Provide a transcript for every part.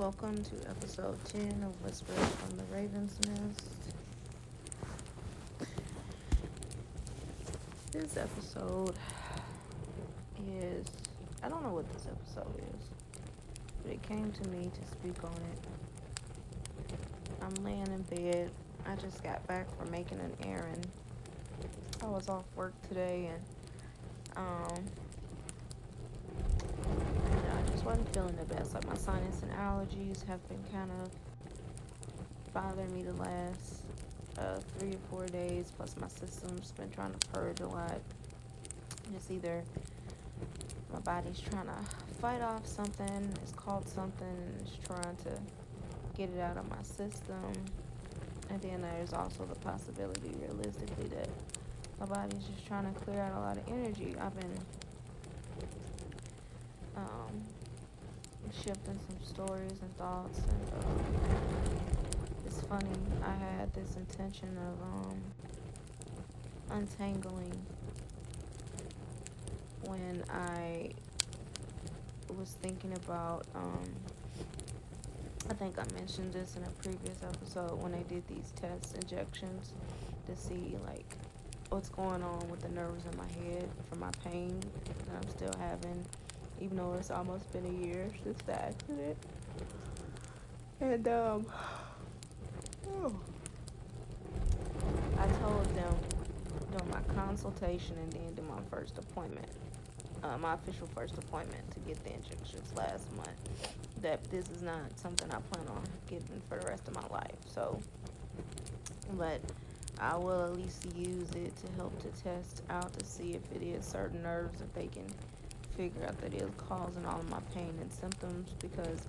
Welcome to episode 10 of Whispers from the Raven's Nest. This episode is, I don't know what this episode is, but it came to me to speak on it. I'm laying in bed. I just got back from making an errand. I was off work today and I just wasn't feeling the best. Like my sinus and allergies have been kind of bothering me the last 3 or 4 days. Plus my system's been trying to purge a lot. It's either my body's trying to fight off something, it's called something, and it's trying to get it out of my system. And then there's also the possibility, realistically, that my body's just trying to clear out a lot of energy. I've been shifting some stories and thoughts, and it's funny. I had this intention of untangling when I was thinking about. I think I mentioned this in a previous episode when they did these test injections to see like what's going on with the nerves in my head from my pain that I'm still having, even though it's almost been a year since the accident. And I told them during my consultation and then during my first appointment, my official first appointment to get the injections last month, that this is not something I plan on getting for the rest of my life. So, but I will at least use it to help to test out to see if it is certain nerves that they can figure out that is causing all of my pain and symptoms, because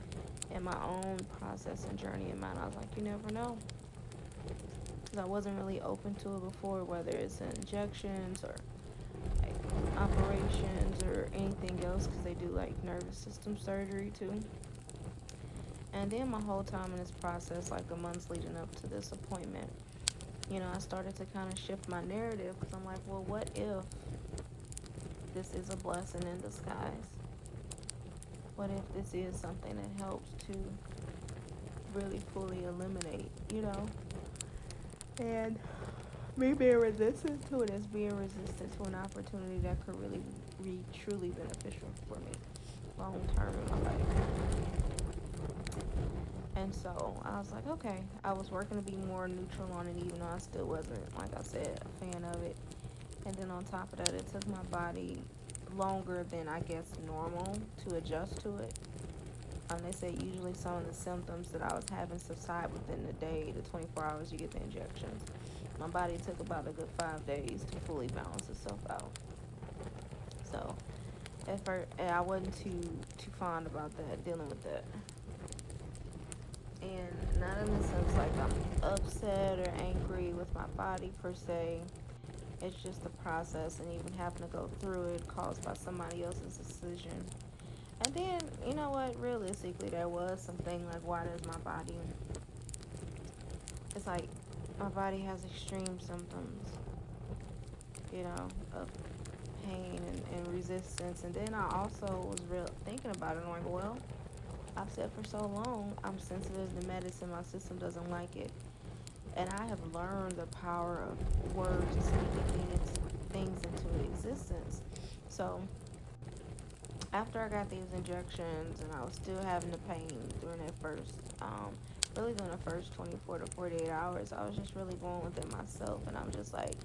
in my own process and journey in mine, I was like, you never know. Because I wasn't really open to it before, whether it's injections or like operations or anything else, because they do like nervous system surgery too. And then my whole time in this process, like the months leading up to this appointment, I started to kind of shift my narrative, because I'm like, well, what if this is a blessing in disguise? What if this is something that helps to really fully eliminate, And me being resistant to it is being resistant to an opportunity that could really be truly beneficial for me long term in my life. And so I was like, okay. I was working to be more neutral on it, even though I still wasn't, like I said, a fan of it. And then on top of that, it took my body longer than I guess normal to adjust to it. They say usually some of the symptoms that I was having subside within the day, the 24 hours you get the injections. My body took about a good 5 days to fully balance itself out. So at first, I wasn't too fond about that, dealing with that. And not in the sense like I'm upset or angry with my body per se. It's just the process, and even having to go through it caused by somebody else's decision. And then, you know what, realistically, there was something like, why does my body, it's like my body has extreme symptoms, of pain and resistance. And then I also was thinking about it, and I'm like, well, I've said for so long, I'm sensitive to medicine, my system doesn't like it. And I have learned the power of words and speaking things into existence. So after I got these injections and I was still having the pain during that first, really during the first 24 to 48 hours, I was just really going within myself. And I'm just like,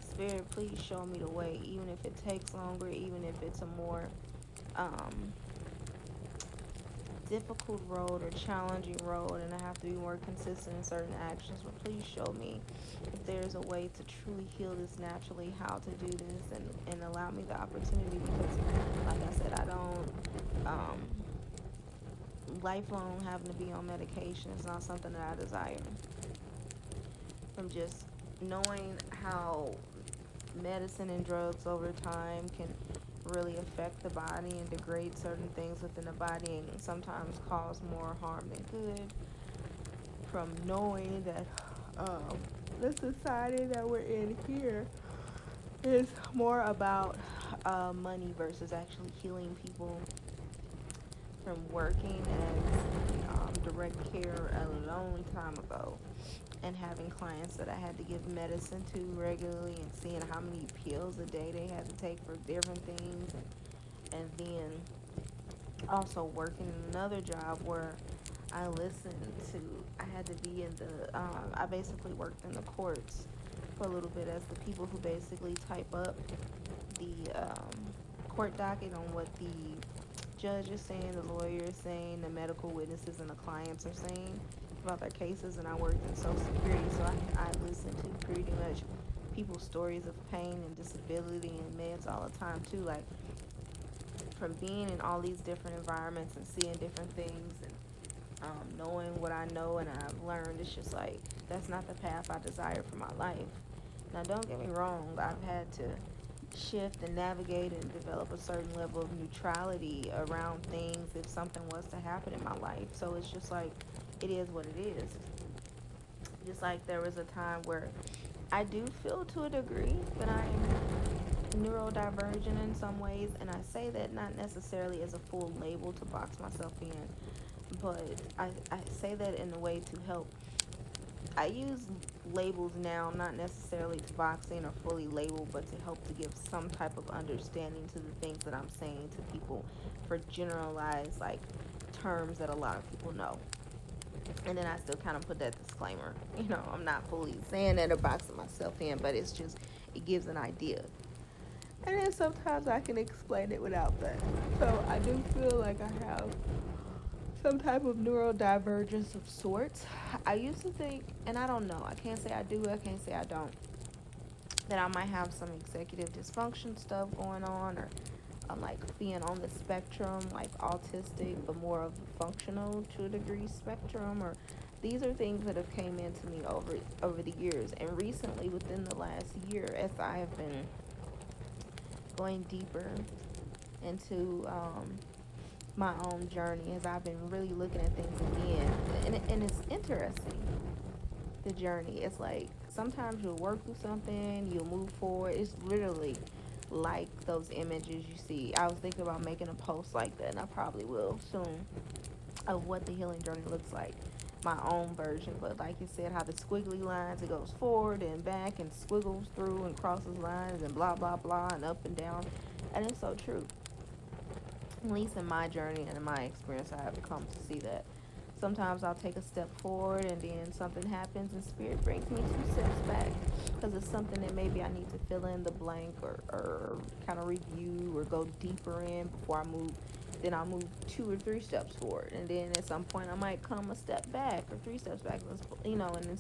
Spirit, please show me the way, even if it takes longer, even if it's a more difficult road or challenging road, and I have to be more consistent in certain actions. But please show me if there's a way to truly heal this naturally, how to do this, and allow me the opportunity, because like I said, I don't lifelong having to be on medication is not something that I desire. From just knowing how medicine and drugs over time can really affect the body and degrade certain things within the body, and sometimes cause more harm than good. From knowing that the society that we're in here is more about money versus actually healing people. from working as direct care a long time ago and having clients that I had to give medicine to regularly and seeing how many pills a day they had to take for different things, and then also working in another job where I listened to, I had to be in I basically worked in the courts for a little bit as the people who basically type up the court docket on what the judge is saying, the lawyer is saying, the medical witnesses and the clients are saying about their cases. And I worked in Social Security, so I listened to pretty much people's stories of pain and disability and meds all the time too. Like, from being in all these different environments and seeing different things and knowing what I know and I've learned, it's just like that's not the path I desire for my life. Now, don't get me wrong, I've had to shift and navigate and develop a certain level of neutrality around things if something was to happen in my life. So it's just like, it is what it is. Just like there was a time where I do feel to a degree that I'm neurodivergent in some ways, and I say that not necessarily as a full label to box myself in, but I say that in a way to help. I use labels now, not necessarily to box in or fully label, but to help to give some type of understanding to the things that I'm saying to people for generalized, like, terms that a lot of people know. And then I still kind of put that disclaimer. I'm not fully saying that or boxing myself in, but it's just, it gives an idea. And then sometimes I can explain it without that. So I do feel like I have some type of neurodivergence of sorts. I used to think, and I don't know, I can't say I do, I can't say I don't, that I might have some executive dysfunction stuff going on, or I'm like being on the spectrum, like autistic, but more of the functional to a degree spectrum, or these are things that have came into me over the years. And recently, within the last year, as I have been going deeper into my own journey, as I've been really looking at things again, and it's interesting, the journey. It's like sometimes you'll work through something, you'll move forward. It's literally like those images you see. I was thinking about making a post like that, and I probably will soon, of what the healing journey looks like, my own version. But like you said, how the squiggly lines, it goes forward and back and squiggles through and crosses lines and blah blah blah and up and down, and it's so true. At least in my journey and in my experience, I have come to see that sometimes I'll take a step forward and then something happens and spirit brings me 2 steps back, because it's something that maybe I need to fill in the blank, or kind of review or go deeper in before I move. Then I'll move 2 or 3 steps forward, and then at some point I might come a step back or 3 steps back. And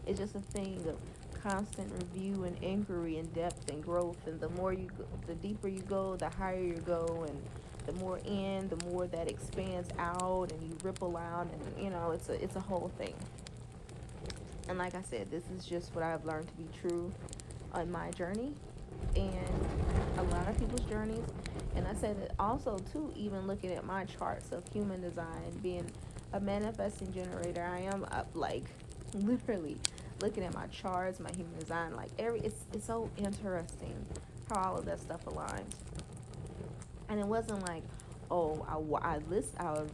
it's just a thing of constant review and inquiry and depth and growth. And the deeper you go, the higher you go, and the more in, the more that expands out and you ripple out, and it's a whole thing. And like I said, this is just what I've learned to be true on my journey and a lot of people's journeys. And I said that also too, even looking at my charts of human design, being a manifesting generator, I am up, like, literally looking at my charts, my human design, like it's so interesting how all of that stuff aligns. And it wasn't like, oh, I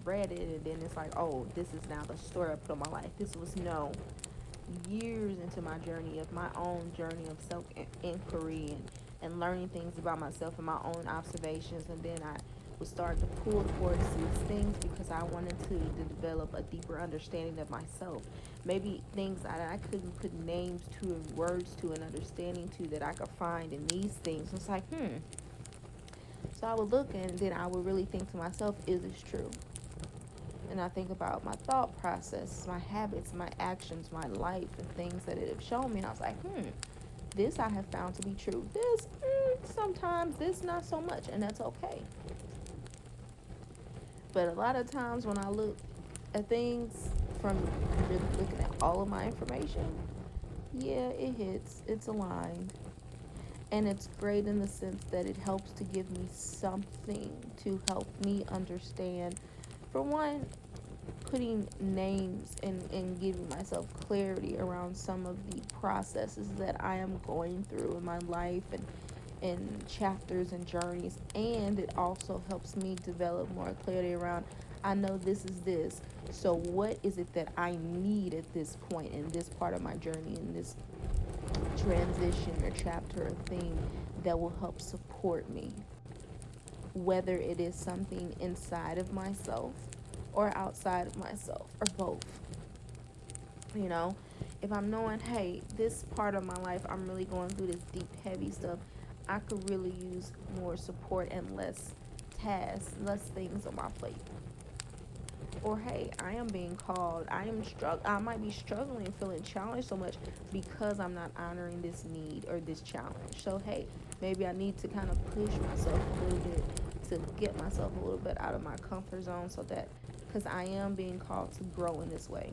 read it, and then it's like, oh, this is now the story I put on my life. This was, no, years into my journey, of my own journey of self-inquiry and learning things about myself and my own observations. And then I was starting to pull towards these things because I wanted to develop a deeper understanding of myself. Maybe things that I couldn't put names to and words to and understanding to, that I could find in these things. It's like, So I would look, and then I would really think to myself, is this true? And I think about my thought process, my habits, my actions, my life, and things that it have shown me. And I was like, this I have found to be true. This, sometimes, this not so much. And that's okay. But a lot of times when I look at things from really looking at all of my information, yeah, it hits. It's aligned. And it's great in the sense that it helps to give me something to help me understand. For one, putting names and giving myself clarity around some of the processes that I am going through in my life, and chapters and journeys. And it also helps me develop more clarity around, I know this is this. So what is it that I need at this point in this part of my journey, in this transition or chapter or theme, that will help support me? Whether it is something inside of myself or outside of myself or both. You know, if I'm knowing, hey, this part of my life, I'm really going through this deep, heavy stuff, I could really use more support and less tasks, less things on my plate. Or hey, I am being called, I might be struggling, feeling challenged so much because I'm not honoring this need or this challenge. So hey, maybe I need to kind of push myself a little bit to get myself a little bit out of my comfort zone, so that, because I am being called to grow in this way,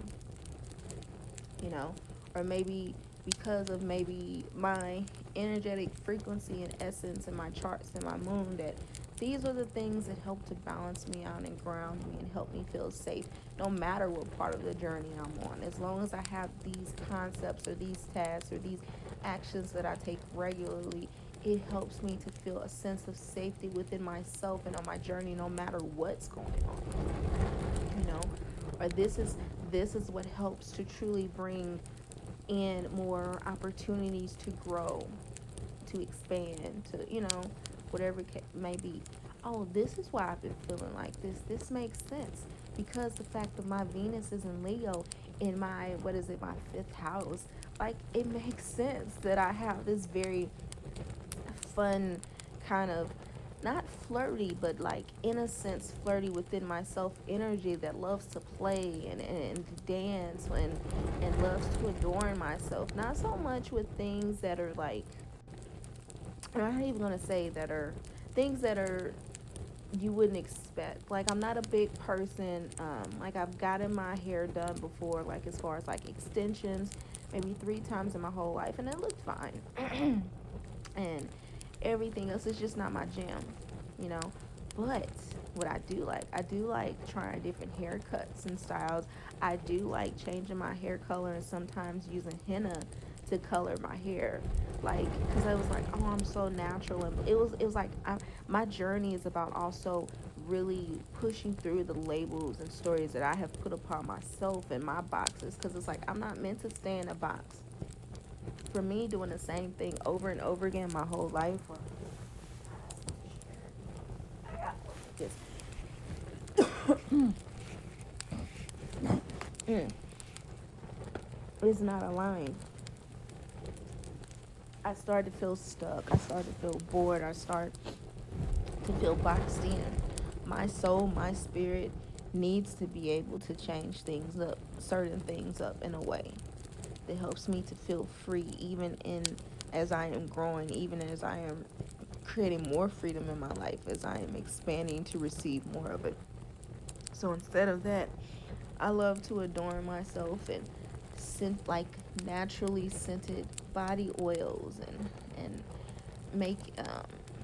you know. Or maybe because of maybe my energetic frequency and essence and my charts and my moon, that these are the things that help to balance me out and ground me and help me feel safe, no matter what part of the journey I'm on. As long as I have these concepts or these tasks or these actions that I take regularly, it helps me to feel a sense of safety within myself and on my journey, no matter what's going on, you know. Or this is what helps to truly bring in more opportunities to grow, to expand, to, whatever it may be. Oh, this is why I've been feeling like this. This makes sense because the fact that my Venus is in Leo in my, what is it, my fifth house. Like, it makes sense that I have this very fun kind of, not flirty, but like in a sense flirty within myself energy that loves to play and dance and loves to adorn myself. Not so much with things that are like, I'm not even gonna say that are things that are you wouldn't expect. Like, I'm not a big person. Like, I've gotten my hair done before, like as far as like extensions, maybe 3 times in my whole life, and it looked fine. And everything else is just not my jam, you know. But what I do like trying different haircuts and styles. I do like changing my hair color and sometimes using henna to color my hair, like, because I was like, oh, I'm so natural. And it was like, my journey is about also really pushing through the labels and stories that I have put upon myself and my boxes, because it's like, I'm not meant to stay in a box. For me, doing the same thing over and over again my whole life, just is not aligned. I started to feel stuck. I started to feel bored. I started to feel boxed in. My soul, my spirit needs to be able to change things up, certain things up in a way that helps me to feel free, even in as I am growing, even as I am creating more freedom in my life, as I am expanding to receive more of it. So instead of that, I love to adorn myself and scent, like naturally scented body oils, and make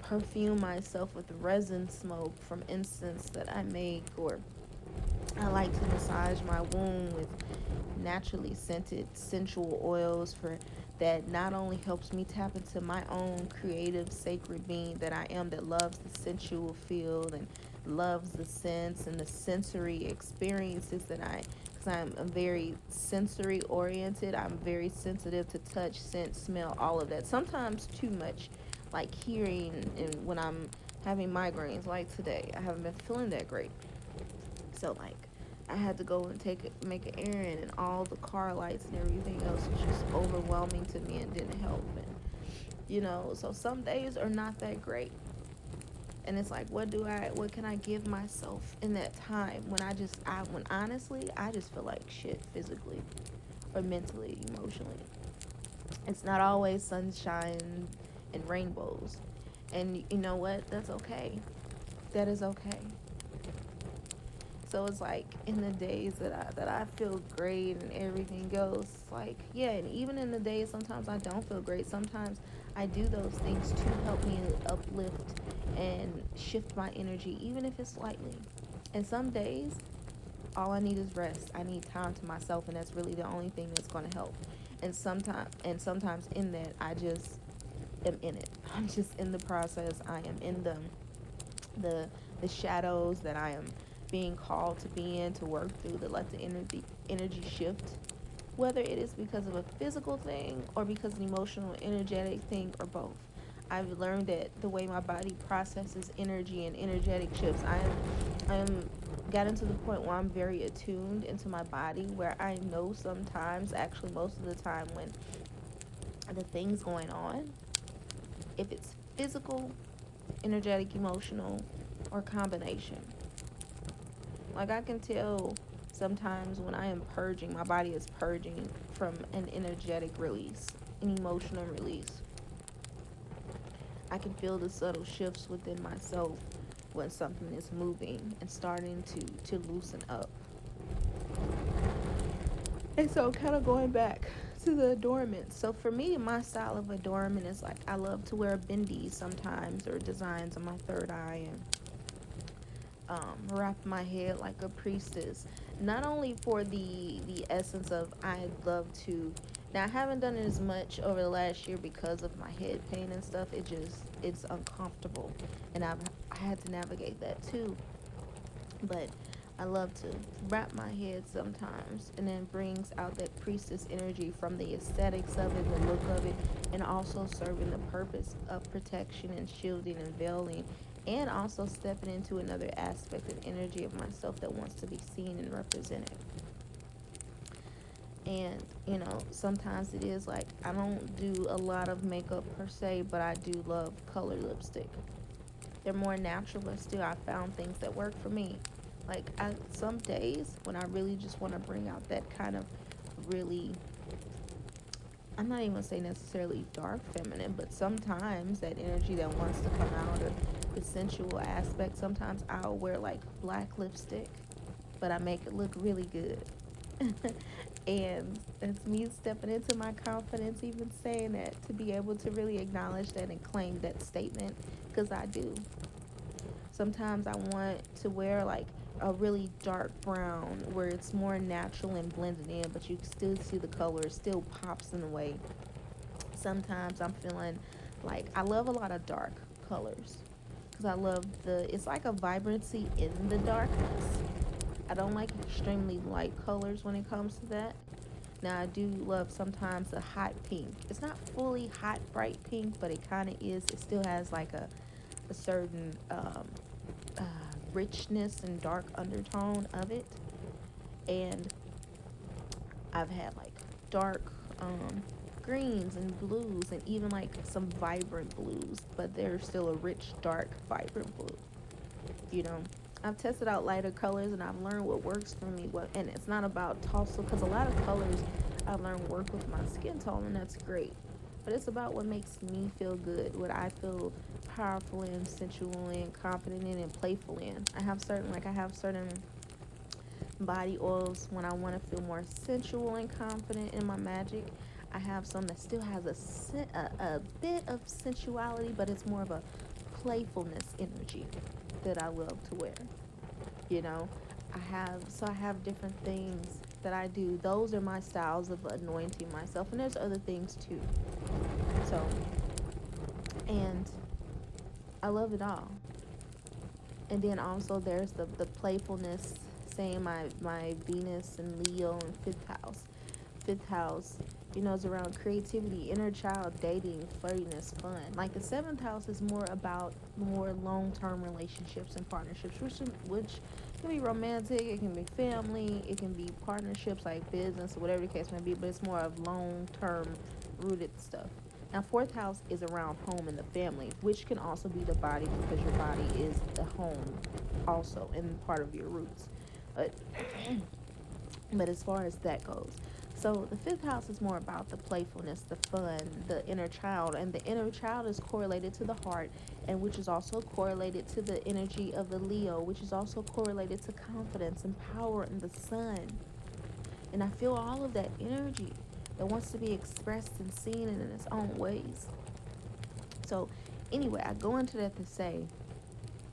perfume myself with resin smoke from incense that I make. Or I like to massage my womb with naturally scented sensual oils for that not only helps me tap into my own creative sacred being that I am, that loves the sensual field and loves the sense and the sensory experiences that because I'm very sensory oriented. I'm very sensitive to touch, scent, smell, all of that. Sometimes too much, like hearing, and when I'm having migraines, like today, I haven't been feeling that great. So like, I had to go and make an errand, and all the car lights and everything else was just overwhelming to me and didn't help. And so some days are not that great. And it's like, what can I give myself in that time when when honestly, I just feel like shit physically or mentally, emotionally. It's not always sunshine and rainbows. And you know what? That's okay. That is okay. So it's like, in the days that I feel great and everything goes, like, yeah. And even in the days sometimes I don't feel great, sometimes I do those things to help me uplift and shift my energy, even if it's slightly. And some days all I need is rest. I need time to myself, and that's really the only thing that's going to help. And sometimes in that, I just am in it. I'm just in the process. I am in the shadows, that I am being called to be in, to work through, to let the energy shift, whether it is because of a physical thing or because of an emotional, energetic thing, or both. I've learned that the way my body processes energy and energetic shifts, I am gotten to the point where I'm very attuned into my body, where I know sometimes, actually most of the time, when the things going on, if it's physical, energetic, emotional, or combination. Like I can tell sometimes when I am purging, my body is purging from an energetic release, an emotional release. I can feel the subtle shifts within myself when something is moving and starting to loosen up. And so, kind of going back to the adornment. So, for me, my style of adornment is like I love to wear bindis sometimes, or designs on my third eye, and wrap my head like a priestess. Not only for the essence of I love to. Now, I haven't done it as much over the last year because of my head pain and stuff. It's uncomfortable, and I had to navigate that too. But I love to wrap my head sometimes, and then brings out that priestess energy from the aesthetics of it, the look of it, and also serving the purpose of protection and shielding and veiling, and also stepping into another aspect of energy of myself that wants to be seen and represented. And sometimes it is like I don't do a lot of makeup per se, but I do love color lipstick. They're more natural, but still I found things that work for me. Like some days when I really just want to bring out that kind of really, I'm not even gonna say necessarily dark feminine, but sometimes that energy that wants to come out, or the sensual aspect. Sometimes I'll wear like black lipstick, but I make it look really good. And that's me stepping into my confidence, even saying that, to be able to really acknowledge that and claim that statement, because I do. Sometimes I want to wear like a really dark brown where it's more natural and blended in, but you can still see the color, it still pops in a way. Sometimes I'm feeling like I love a lot of dark colors because I love it's like a vibrancy in the darkness. I don't like extremely light colors when it comes to that. Now, I do love sometimes a hot pink. It's not fully hot, bright pink, but it kind of is. It still has like a certain uh, richness and dark undertone of it. And I've had like dark greens and blues, and even like some vibrant blues, but they're still a rich, dark, vibrant blue. You know, I've tested out lighter colors, and I've learned what works for me. And it's not about tussle, because a lot of colors I've learned work with my skin tone, and that's great. But it's about what makes me feel good, what I feel powerful in, sensual in, confident in, and playful in. I have certain body oils when I want to feel more sensual and confident in my magic. I have some that still has a bit of sensuality, but it's more of a playfulness energy that I love to wear. You know, I have different things that I do. Those are my styles of anointing myself, and there's other things too. So, and I love it all. And then also there's the playfulness, saying my Venus and Leo in fifth house. Fifth house, is around creativity, inner child, dating, flirtiness, fun. Like the seventh house is more about more long-term relationships and partnerships, which can be romantic, it can be family, it can be partnerships like business, or whatever the case may be, but it's more of long-term rooted stuff. Now, fourth house is around home and the family, which can also be the body, because your body is the home also and part of your roots. But, but as far as that goes, so the fifth house is more about the playfulness, the fun, the inner child, and the inner child is correlated to the heart, and which is also correlated to the energy of the Leo, which is also correlated to confidence and power and the sun. And I feel all of that energy that wants to be expressed and seen in its own ways. So anyway, I go into that to say,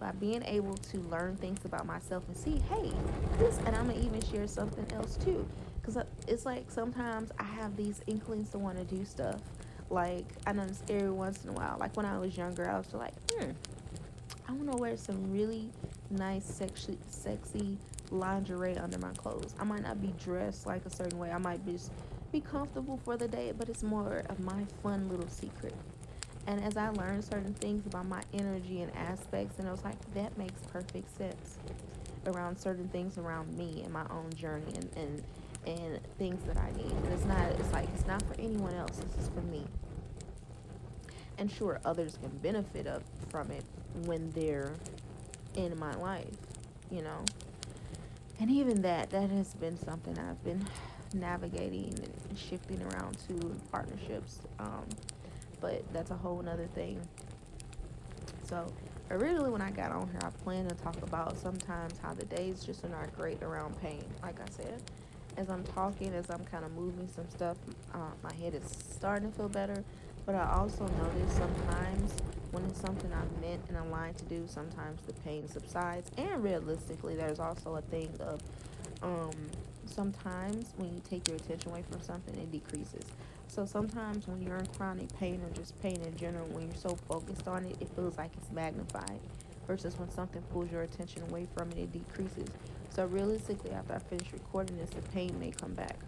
by being able to learn things about myself and see, hey, this, and I'm gonna even share something else too, because it's like sometimes I have these inklings to want to do stuff. Like I notice every once in a while, like when I was younger, I was like, I want to wear some really nice, sexy lingerie under my clothes. I might not be dressed like a certain way. I might just be comfortable for the day, but it's more of my fun little secret. And as I learned certain things about my energy and aspects, and I was like, that makes perfect sense around certain things around me and my own journey and things that I need. And it's not for anyone else. This is for me. And sure, others can benefit from it when they're in my life, you know. And even that has been something I've been navigating and shifting around to in partnerships. But that's a whole nother thing. So originally when I got on here, I planned to talk about sometimes how the days just are not great around pain. Like I said, as I'm talking, as I'm kind of moving some stuff, my head is starting to feel better. But I also notice sometimes when it's something I'm meant and aligned to do, sometimes the pain subsides. And realistically, there's also a thing of um, sometimes when you take your attention away from something, it decreases. So sometimes when you're in chronic pain or just pain in general, when you're so focused on it, it feels like it's magnified. Versus when something pulls your attention away from it, it decreases. So realistically, after I finish recording this, the pain may come back.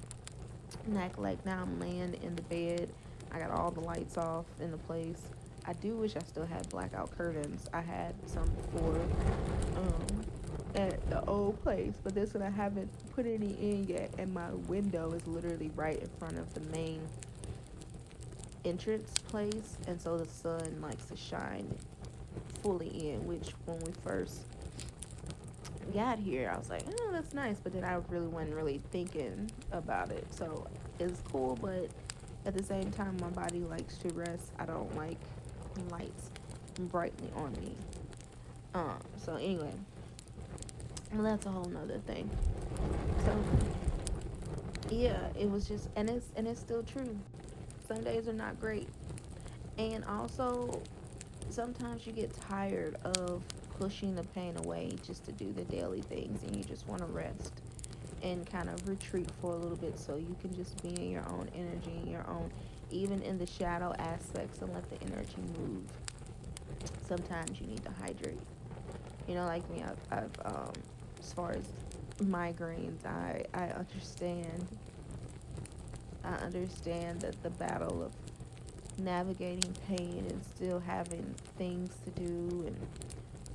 And act like now I'm laying in the bed. I got all the lights off in the place. I do wish I still had blackout curtains. I had some before at the old place, but this one I haven't put any in yet. And my window is literally right in front of the main entrance place, and so the sun likes to shine fully in. Which when we first got here, I was like, oh, that's nice, but then I really wasn't really thinking about it. So it's cool, but at the same time, my body likes to rest. I don't like lights brightly on me. So anyway, well, that's a whole nother thing. So yeah, it was just, and it's still true. Some days are not great, and also sometimes you get tired of pushing the pain away just to do the daily things, and you just want to rest and kind of retreat for a little bit so you can just be in your own energy, in your own, even in the shadow aspects, and let the energy move. Sometimes you need to hydrate. You know, like me, I've as far as migraines, I understand. I understand that the battle of navigating pain and still having things to do and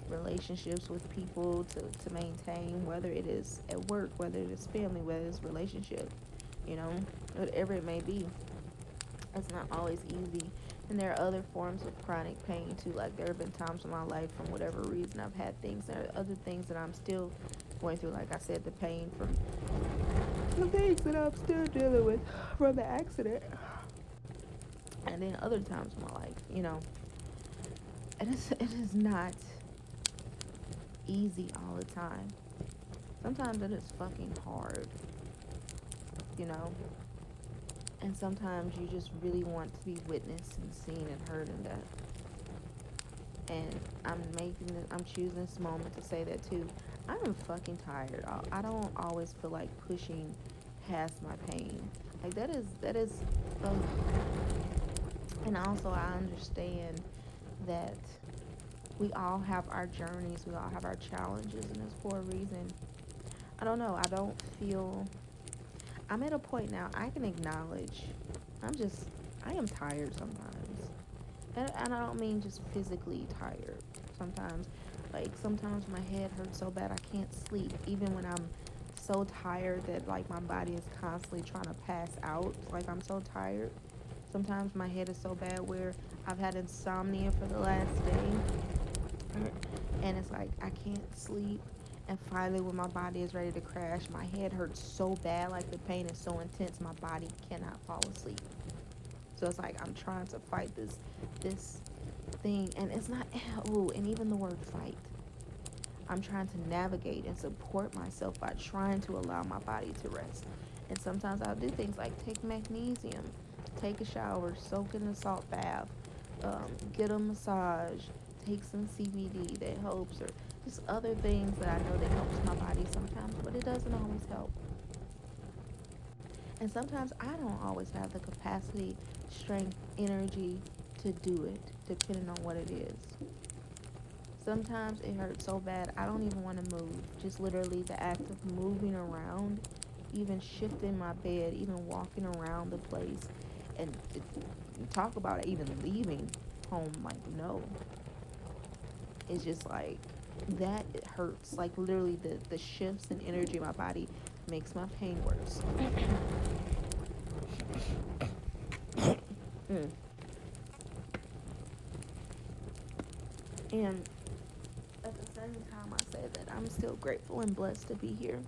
relationships with people to maintain, whether it is at work, whether it is family, whether it's relationship, you know, whatever it may be. It's not always easy. And there are other forms of chronic pain too. Like there have been times in my life, from whatever reason, I've had things. There are other things that I'm still going through. Like I said, the pain from the things that I'm still dealing with from the accident. And then other times in my life, you know, it is not easy all the time. Sometimes it is fucking hard, you know. And sometimes you just really want to be witnessed and seen and heard in that. And I'm choosing this moment to say that too. I am fucking tired. I don't always feel like pushing past my pain. Like that is, ugh. And also I understand that we all have our journeys, we all have our challenges, and it's for a reason. I don't know. I don't feel. I'm at a point now I can acknowledge. I am tired sometimes. And I don't mean just physically tired. Sometimes my head hurts so bad I can't sleep. Even when I'm so tired that like my body is constantly trying to pass out. Like I'm so tired. Sometimes my head is so bad where I've had insomnia for the last day. And it's like I can't sleep. And finally, when my body is ready to crash, my head hurts so bad, like the pain is so intense, my body cannot fall asleep. So it's like I'm trying to fight this thing, and it's not. Oh, and even the word fight. I'm trying to navigate and support myself by trying to allow my body to rest. And sometimes I'll do things like take magnesium, take a shower, soak in a salt bath, get a massage, take some CBD that helps, or just other things that I know that helps my body sometimes, but it doesn't always help. And sometimes I don't always have the capacity, strength, energy to do it, depending on what it is. Sometimes it hurts so bad I don't even want to move. Just literally the act of moving around, even shifting my bed, even walking around the place, and talk about even leaving home. Like, no, it's just like that. It hurts. Like, literally, the shifts in energy in my body makes my pain worse. Mm. And at the same time, I say that I'm still grateful and blessed to be here.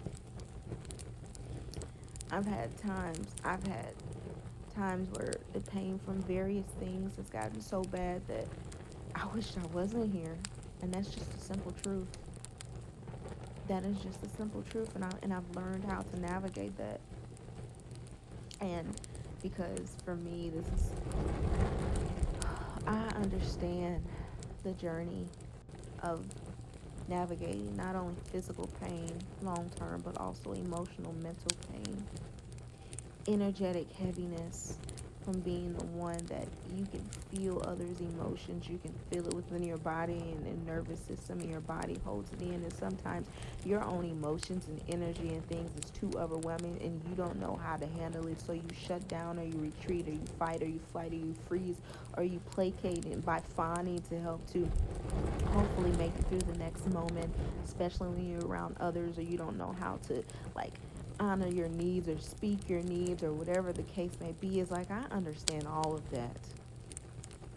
I've had times where the pain from various things has gotten so bad that I wished I wasn't here. And that's just a simple truth. That is just a simple truth, and I've learned how to navigate that. And because for me, this is I understand the journey of navigating not only physical pain long term, but also emotional, mental pain, energetic heaviness from being the one that you can feel others' emotions, you can feel it within your body, and the nervous system in your body holds it in. And sometimes your own emotions and energy and things is too overwhelming, and you don't know how to handle it, so you shut down, or you retreat, or you fight, or you flight, or you freeze, or you placate it by fawning to help to hopefully make it through the next moment, especially when you're around others, or you don't know how to, like, honor your needs or speak your needs or whatever the case may be. Is like, I understand all of that,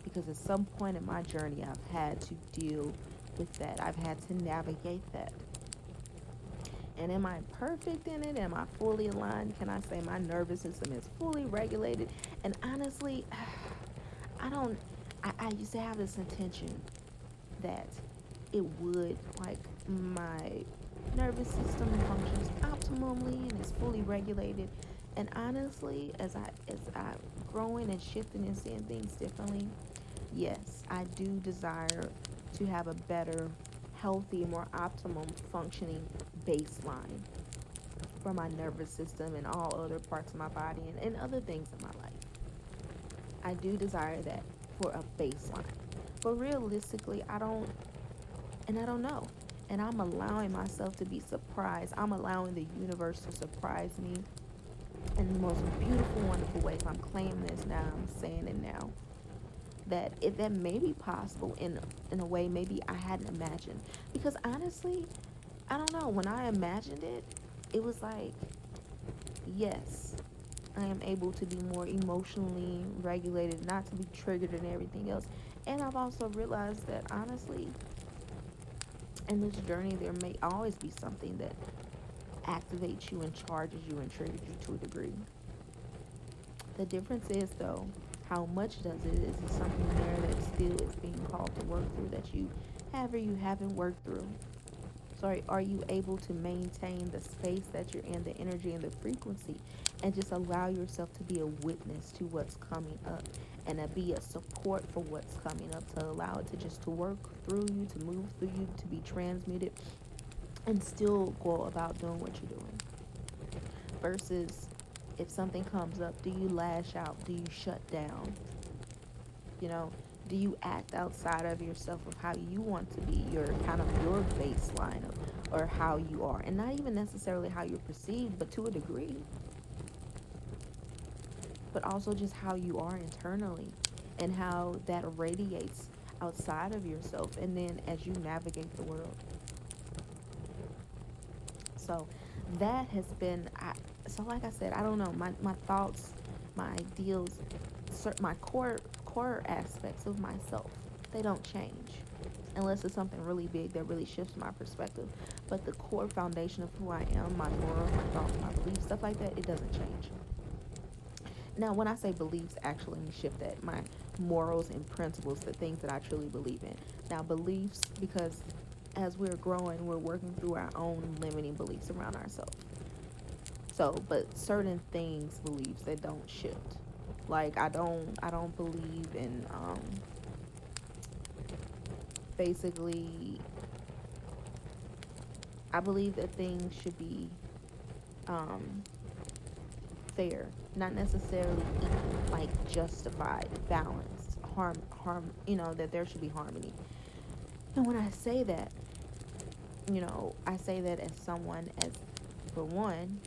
because at some point in my journey I've had to deal with that. I've had to navigate that. And am I perfect in it? Am I fully aligned? Can I say my nervous system is fully regulated? And honestly, I don't I used to have this intention that it would, like, my nervous system functions optimally and is fully regulated. And honestly, as I'm growing and shifting and seeing things differently, yes, I do desire to have a better, healthy, more optimum functioning baseline for my nervous system and all other parts of my body, and other things in my life. I do desire that for a baseline. But realistically, I don't know. And I'm allowing myself to be surprised. I'm allowing the universe to surprise me in the most beautiful, wonderful ways. I'm claiming this now. I'm saying it now. That that may be possible in a way maybe I hadn't imagined. Because honestly, I don't know. When I imagined it, it was like, yes, I am able to be more emotionally regulated, not to be triggered and everything else. And I've also realized that honestly, in this journey, there may always be something that activates you and charges you and triggers you to a degree. The difference is, though, how much does it is something there that still is being called to work through that you have or you haven't worked through. So are you able to maintain the space that you're in, the energy and the frequency, and just allow yourself to be a witness to what's coming up, and to be a support for what's coming up, to allow it to just to work through you, to move through you, to be transmuted, and still go about doing what you're doing. Versus, if something comes up, do you lash out? Do you shut down? You know, do you act outside of yourself of how you want to be, your kind of your baseline of, or how you are, and not even necessarily how you're perceived, but to a degree, but also just how you are internally, and how that radiates outside of yourself, and then as you navigate the world. So that has been, so like I said, I don't know, my thoughts, my ideals, my core aspects of myself, they don't change unless it's something really big that really shifts my perspective. But the core foundation of who I am, my morals, my thoughts, my beliefs, stuff like that, it doesn't change. Now, when I say beliefs, actually, let me shift that. My morals and principles, the things that I truly believe in. Now, beliefs, because as we're growing, we're working through our own limiting beliefs around ourselves. So, but certain things, beliefs, that don't shift. Like, I don't believe in, basically, I believe that things should be, um, fair, not necessarily equal, like justified, balanced, that there should be harmony. And when I say that, I say that as someone, as for one,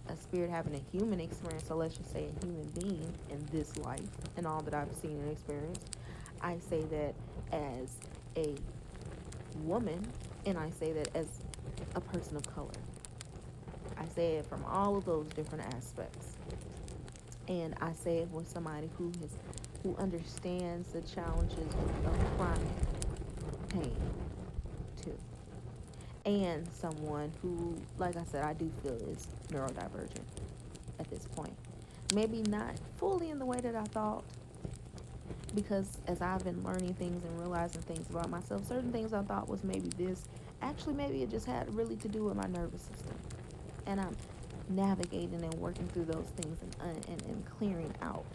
a spirit having a human experience, so let's just say a human being in this life and all that I've seen and experienced. I say that as a woman, and I say that as a person of color. I say it from all of those different aspects. And I say it with somebody who understands the challenges of chronic pain too. And someone who, like I said, I do feel is neurodivergent at this point. Maybe not fully in the way that I thought, because as I've been learning things and realizing things about myself, certain things I thought was maybe this, actually maybe it just had really to do with my nervous system. And I'm navigating and working through those things and clearing out.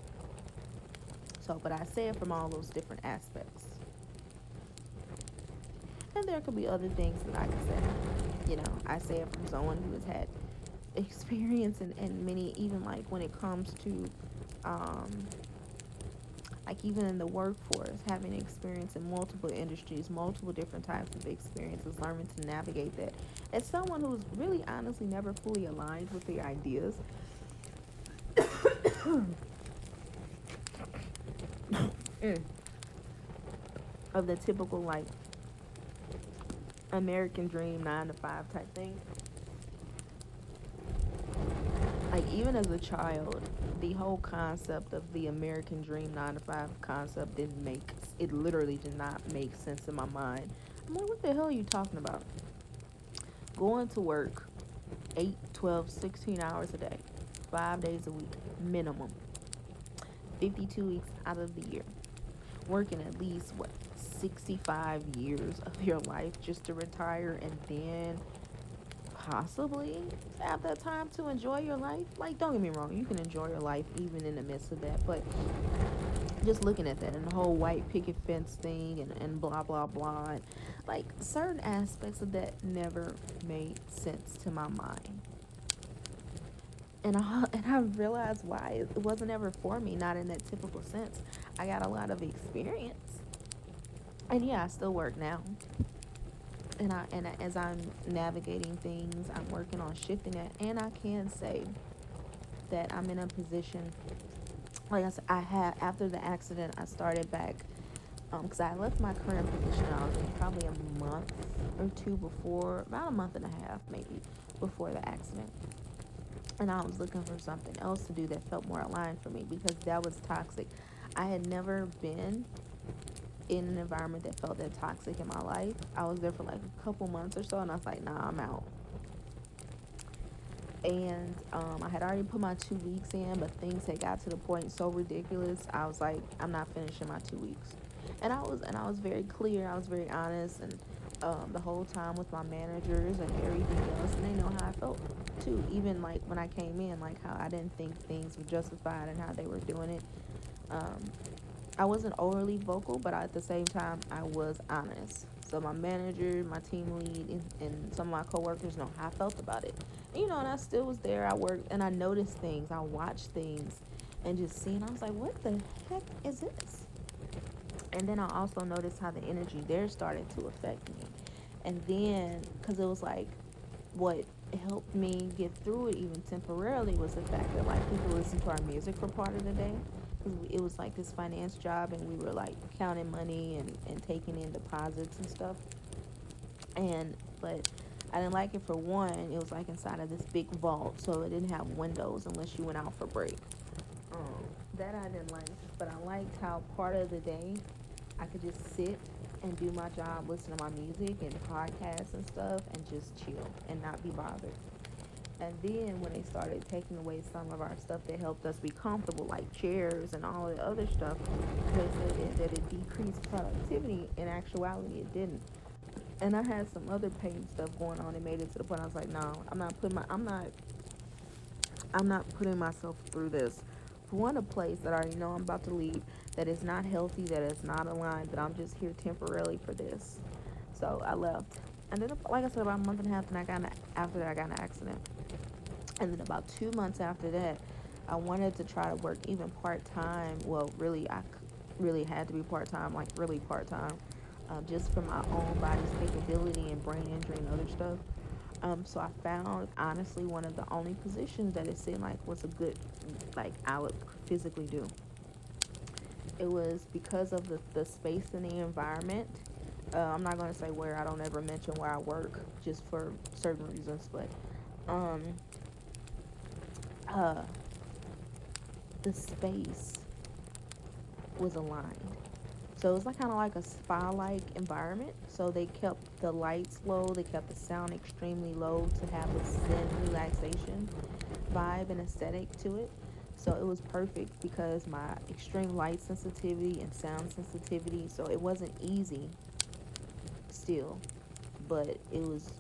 So, but I say it from all those different aspects. And there could be other things that I could say. I say it from someone who has had experience and many, even like when it comes to, like even in the workforce, having experience in multiple industries, multiple different types of experiences, learning to navigate that. As someone who's really honestly never fully aligned with the ideas of the typical like American dream 9 to 5 type thing. Like even as a child, the whole concept of the American dream 9 to 5 concept didn't make, it literally did not make sense in my mind. I'm like, what the hell are you talking about? Going to work 8, 12, 16 hours a day, 5 days a week, minimum, 52 weeks out of the year, working at least, 65 years of your life just to retire and then possibly have that time to enjoy your life. Like, don't get me wrong, you can enjoy your life even in the midst of that, but just looking at that and the whole white picket fence thing and blah blah blah, and like certain aspects of that never made sense to my mind. And I realized why it wasn't ever for me, not in that typical sense. I got a lot of experience, and yeah, I still work now. As I'm navigating things, I'm working on shifting that, and I can say that I'm in a position. Like I said, I had, after the accident, I started back, because I left my current position. I was in probably a month or two before, about a month and a half maybe before the accident, and I was looking for something else to do that felt more aligned for me, because that was toxic. I had never been in an environment that felt that toxic in my life. I was there for like a couple months or so, and I was like, nah, I'm out. And I had already put my 2 weeks in, but things had got to the point so ridiculous. I was like, I'm not finishing my 2 weeks. And I was very clear. I was very honest, and the whole time with my managers and everything else, and they know how I felt too. Even like when I came in, like how I didn't think things were justified and how they were doing it. I wasn't overly vocal, but at the same time, I was honest. So my manager, my team lead, and some of my coworkers know how I felt about it. And I still was there. I worked, and I noticed things. I watched things, and just seeing. I was like, what the heck is this? And then I also noticed how the energy there started to affect me. And then, because it was like, what helped me get through it even temporarily was the fact that like people listened to our music for part of the day, because it was like this finance job, and we were like counting money and taking in deposits and stuff. But I didn't like it. For one, it was like inside of this big vault, so it didn't have windows unless you went out for break. That I didn't like, but I liked how part of the day I could just sit and do my job, listen to my music and podcasts and stuff, and just chill and not be bothered. And then when they started taking away some of our stuff that helped us be comfortable, like chairs and all the other stuff, they said that it decreased productivity. In actuality, it didn't. And I had some other pain stuff going on. It made it to the point I was like, no, I'm not putting myself through this. For one, a place that I already know I'm about to leave, that is not healthy, that is not aligned, that I'm just here temporarily for this. So I left. And then, like I said, about a month and a half, after that, I got in an accident. And then about 2 months after that, I wanted to try to work even part-time. Well, really, really had to be part-time, like really part-time. just for my own body's capability and brain injury and other stuff. So I found honestly one of the only positions that it seemed like was a good, like I would physically do. It was because of the space and the environment. I'm not going to say where. I don't ever mention where I work just for certain reasons, but um, uh, the space was aligned. So it was like kind of like a spa-like environment. So they kept the lights low, they kept the sound extremely low to have a zen relaxation vibe and aesthetic to it. So it was perfect because my extreme light sensitivity and sound sensitivity. So it wasn't easy still, but it was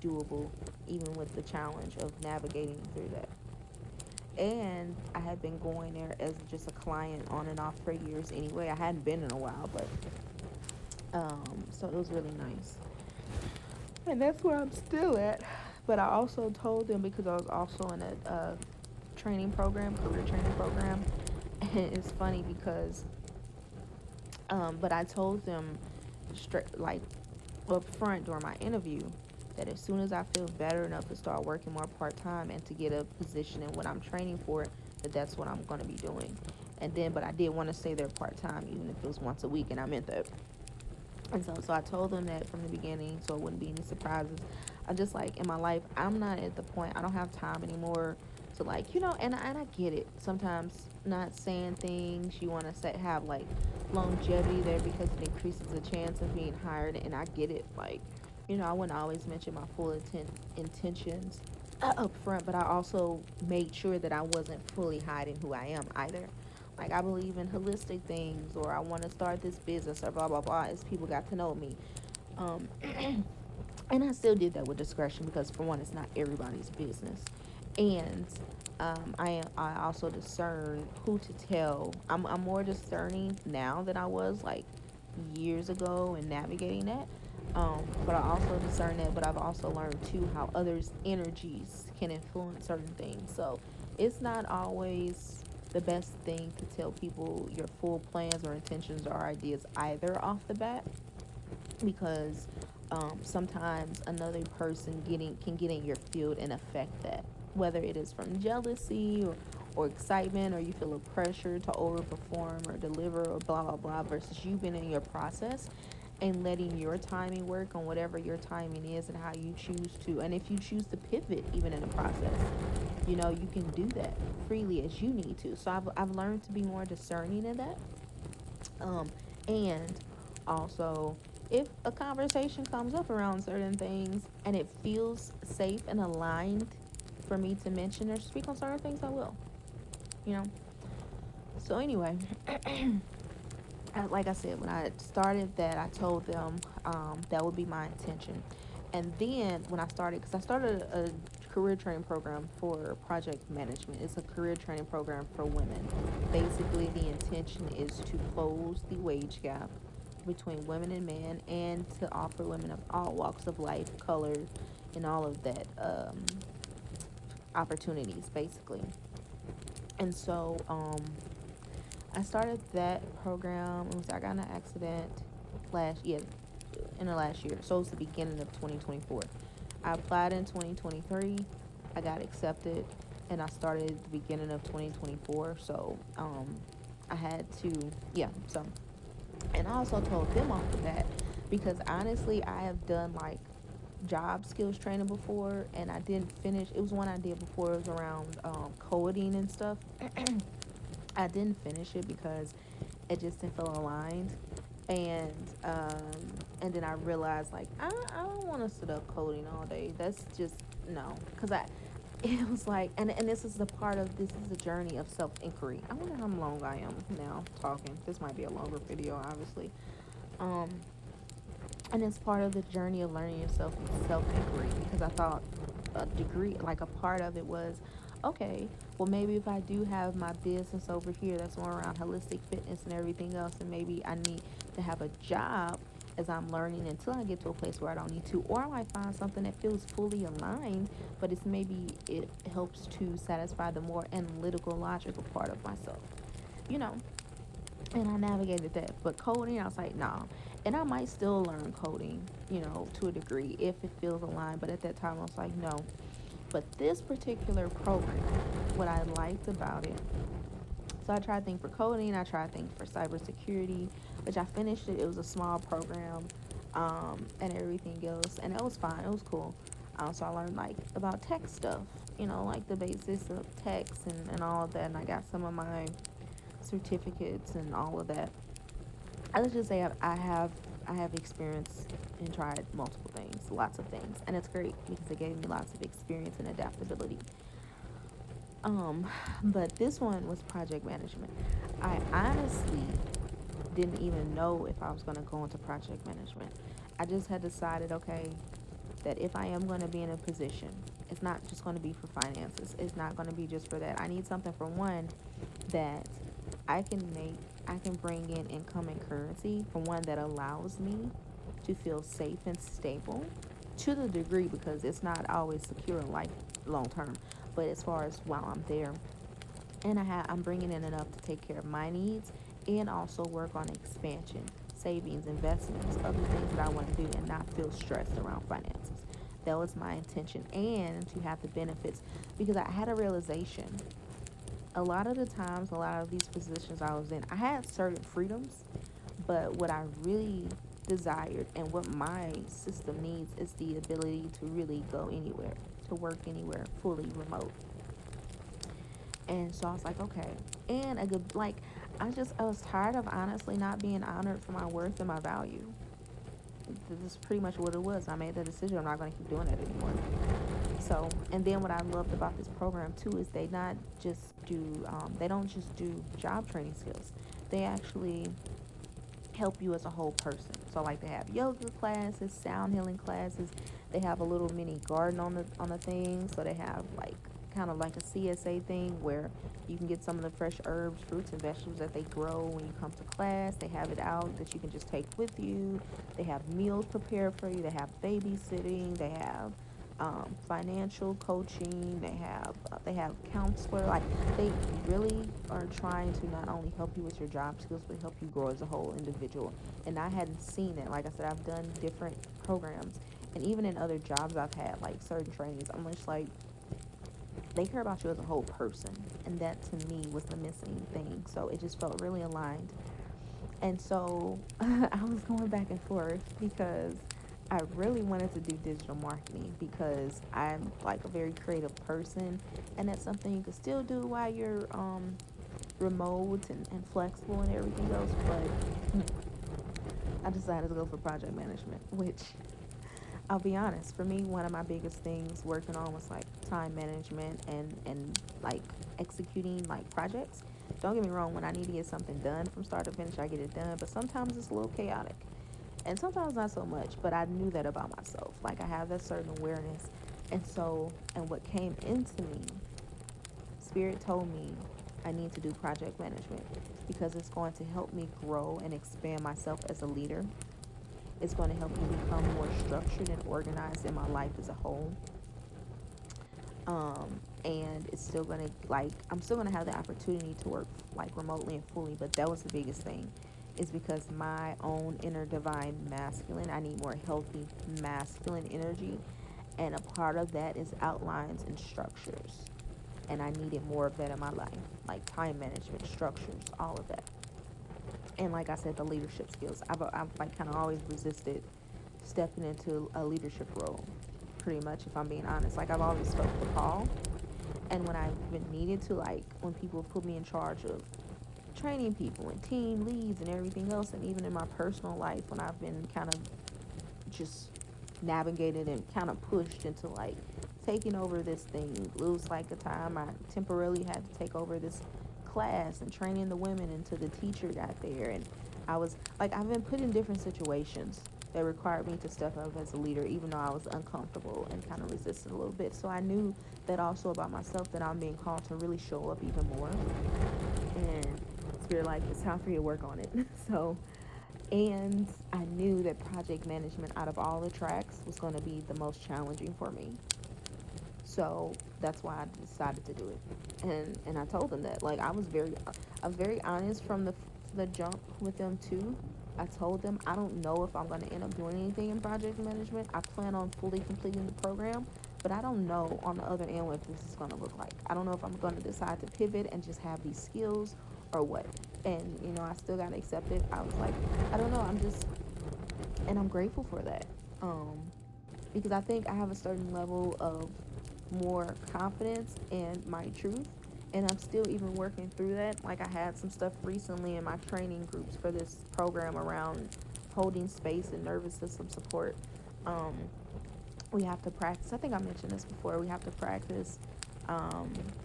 doable even with the challenge of navigating through that. And I had been going there as just a client on and off for years anyway. I hadn't been in a while, but so it was really nice. And that's where I'm still at. But I also told them because I was also in a training program, career training program. And it's funny because, but I told them straight, like up front during my interview, that as soon as I feel better enough to start working more part time and to get a position in what I'm training for, that's what I'm going to be doing. And then, but I did want to stay there part time, even if it was once a week, and I meant that. And so I told them that from the beginning, so it wouldn't be any surprises. I just like in my life, I'm not at the point. I don't have time anymore to like, and I get it. Sometimes not saying things you want to say have like longevity there because it increases the chance of being hired, and I get it. Like, I wouldn't always mention my full intentions up front, but I also made sure that I wasn't fully hiding who I am either. Like, I believe in holistic things, or I want to start this business, or blah blah blah, as people got to know me. um, and I still did that with discretion because, for one, it's not everybody's business. And I also discern who to tell. I'm more discerning now than I was like years ago in navigating that. But I also discern that, but I've also learned too how others' energies can influence certain things. So it's not always the best thing to tell people your full plans or intentions or ideas either off the bat, because sometimes another person can get in your field and affect that, whether it is from jealousy or excitement, or you feel a pressure to overperform or deliver or blah blah blah, versus you being in your process and letting your timing work on whatever your timing is and how you choose to. And if you choose to pivot even in the process, you can do that freely as you need to. So I've learned to be more discerning in that. And also, if a conversation comes up around certain things and it feels safe and aligned for me to mention or speak on certain things, I will. You know. So anyway, like I said, when I started that, I told them that would be my intention. And then when I started, because I started a career training program for project management. It's a career training program for women. Basically, the intention is to close the wage gap between women and men, and to offer women of all walks of life, colors, and all of that opportunities, basically. And so I started that program. I got in an accident in the last year. So it's the beginning of 2024. I applied in 2023. I got accepted, and I started at the beginning of 2024. So I had to, yeah. So, and I also told them off the bat, because honestly, I have done like job skills training before, and I didn't finish. It was one I did before. It was around coding and stuff. I didn't finish it because it just didn't feel aligned. And and then I realized, like, I don't want to sit up coding all day. That's just no, because it was like, and this is the journey of self-inquiry. I wonder how long I am now talking. This might be a longer video, obviously. um and it's part of the journey of learning yourself and self-inquiry, because I thought a degree, like a part of it was, okay, well, maybe if I do have my business over here that's more around holistic fitness and everything else, and maybe I need to have a job as I'm learning until I get to a place where I don't need to, or I might find something that feels fully aligned, but it helps to satisfy the more analytical, logical part of myself, you know. And I navigated that. But coding, I was like, nah. And I might still learn coding, to a degree if it feels aligned. But at that time, I was like, no. But this particular program, what I liked about it, so I tried thing for coding, I tried thing for cybersecurity, which I finished it. It was a small program, and everything else, and it was fine. It was cool. So I learned like about tech stuff, like the basics of text and all of that, and I got some of my certificates and all of that. I let's just say I have experience and tried multiple things, lots of things, and it's great because it gave me lots of experience and adaptability. Um, but this one was project management. I honestly didn't even know if I was going to go into project management. I just had decided, okay, that if I am going to be in a position, it's not just going to be for finances. It's not going to be just for that. I need something for one that I can make, I can bring in income and currency, for one that allows me to feel safe and stable to the degree, because it's not always secure in life long term. But as far as while I'm there, and I'm bringing in enough to take care of my needs and also work on expansion, savings, investments, other things that I want to do, and not feel stressed around finances. That was my intention, and to have the benefits, because I had a realization. A lot of the times, a lot of these positions I was in, I had certain freedoms, but what I really desired and what my system needs is the ability to really go anywhere, to work anywhere, fully remote. And so I was like, okay. And a good, like, I was tired of honestly not being honored for my worth and my value. This is pretty much what it was. I made the decision I'm not going to keep doing that anymore. So, and then what I loved about this program too is they don't just do job training skills. They actually help you as a whole person. So like they have yoga classes, sound healing classes. They have a little mini garden on the thing. So they have like kind of like a CSA thing where you can get some of the fresh herbs, fruits, and vegetables that they grow when you come to class. They have it out that you can just take with you. They have meals prepared for you. They have babysitting. They have financial coaching. They have counselor. Like they really are trying to not only help you with your job skills, but help you grow as a whole individual. And I hadn't seen it. Like I said, I've done different programs, and even in other jobs I've had, like certain trainings, I'm just like, they care about you as a whole person, and that to me was the missing thing. So it just felt really aligned. And so I was going back and forth because I really wanted to do digital marketing because I'm like a very creative person, and that's something you can still do while you're remote and flexible and everything else. But I decided to go for project management, which I'll be honest, for me, one of my biggest things working on was like time management and like executing like projects. Don't get me wrong, when I need to get something done from start to finish, I get it done, but sometimes it's a little chaotic. And sometimes not so much, but I knew that about myself. Like I have that certain awareness. And what came into me, Spirit told me I need to do project management because it's going to help me grow and expand myself as a leader. It's going to help me become more structured and organized in my life as a whole. And it's still going to, like, I'm still going to have the opportunity to work, like, remotely and fully. But that was the biggest thing, is because my own inner divine masculine, I need more healthy masculine energy. And a part of that is outlines and structures. And I needed more of that in my life, like time management, structures, all of that. And like I said, the leadership skills. I've like kind of always resisted stepping into a leadership role, pretty much, if I'm being honest. Like I've always felt the call, and when I've been needed to, like when people put me in charge of training people and team leads and everything else, and even in my personal life when I've been kind of just navigated and kind of pushed into like taking over this thing. It was like a time I temporarily had to take over this class and training the women until the teacher got there. And I was like, I've been put in different situations that required me to step up as a leader, even though I was uncomfortable and kind of resisted a little bit. So I knew that also about myself, that I'm being called to really show up even more. And Spirit, like, it's time for you to work on it. So, and I knew that project management out of all the tracks was going to be the most challenging for me. So that's why I decided to do it. And I told them that, like, I was very honest from the jump with them too. I told them I don't know if I'm going to end up doing anything in project management. I plan on fully completing the program, but I don't know on the other end what this is going to look like. I don't know if I'm going to decide to pivot and just have these skills or what. And, I still got to accept it. I was like, I don't know. And I'm grateful for that. Because I think I have a certain level of more confidence in my truth, and I'm still even working through that. Like, I had some stuff recently in my training groups for this program around holding space and nervous system support. um, we have to practice. I think I mentioned this before. We have to practice.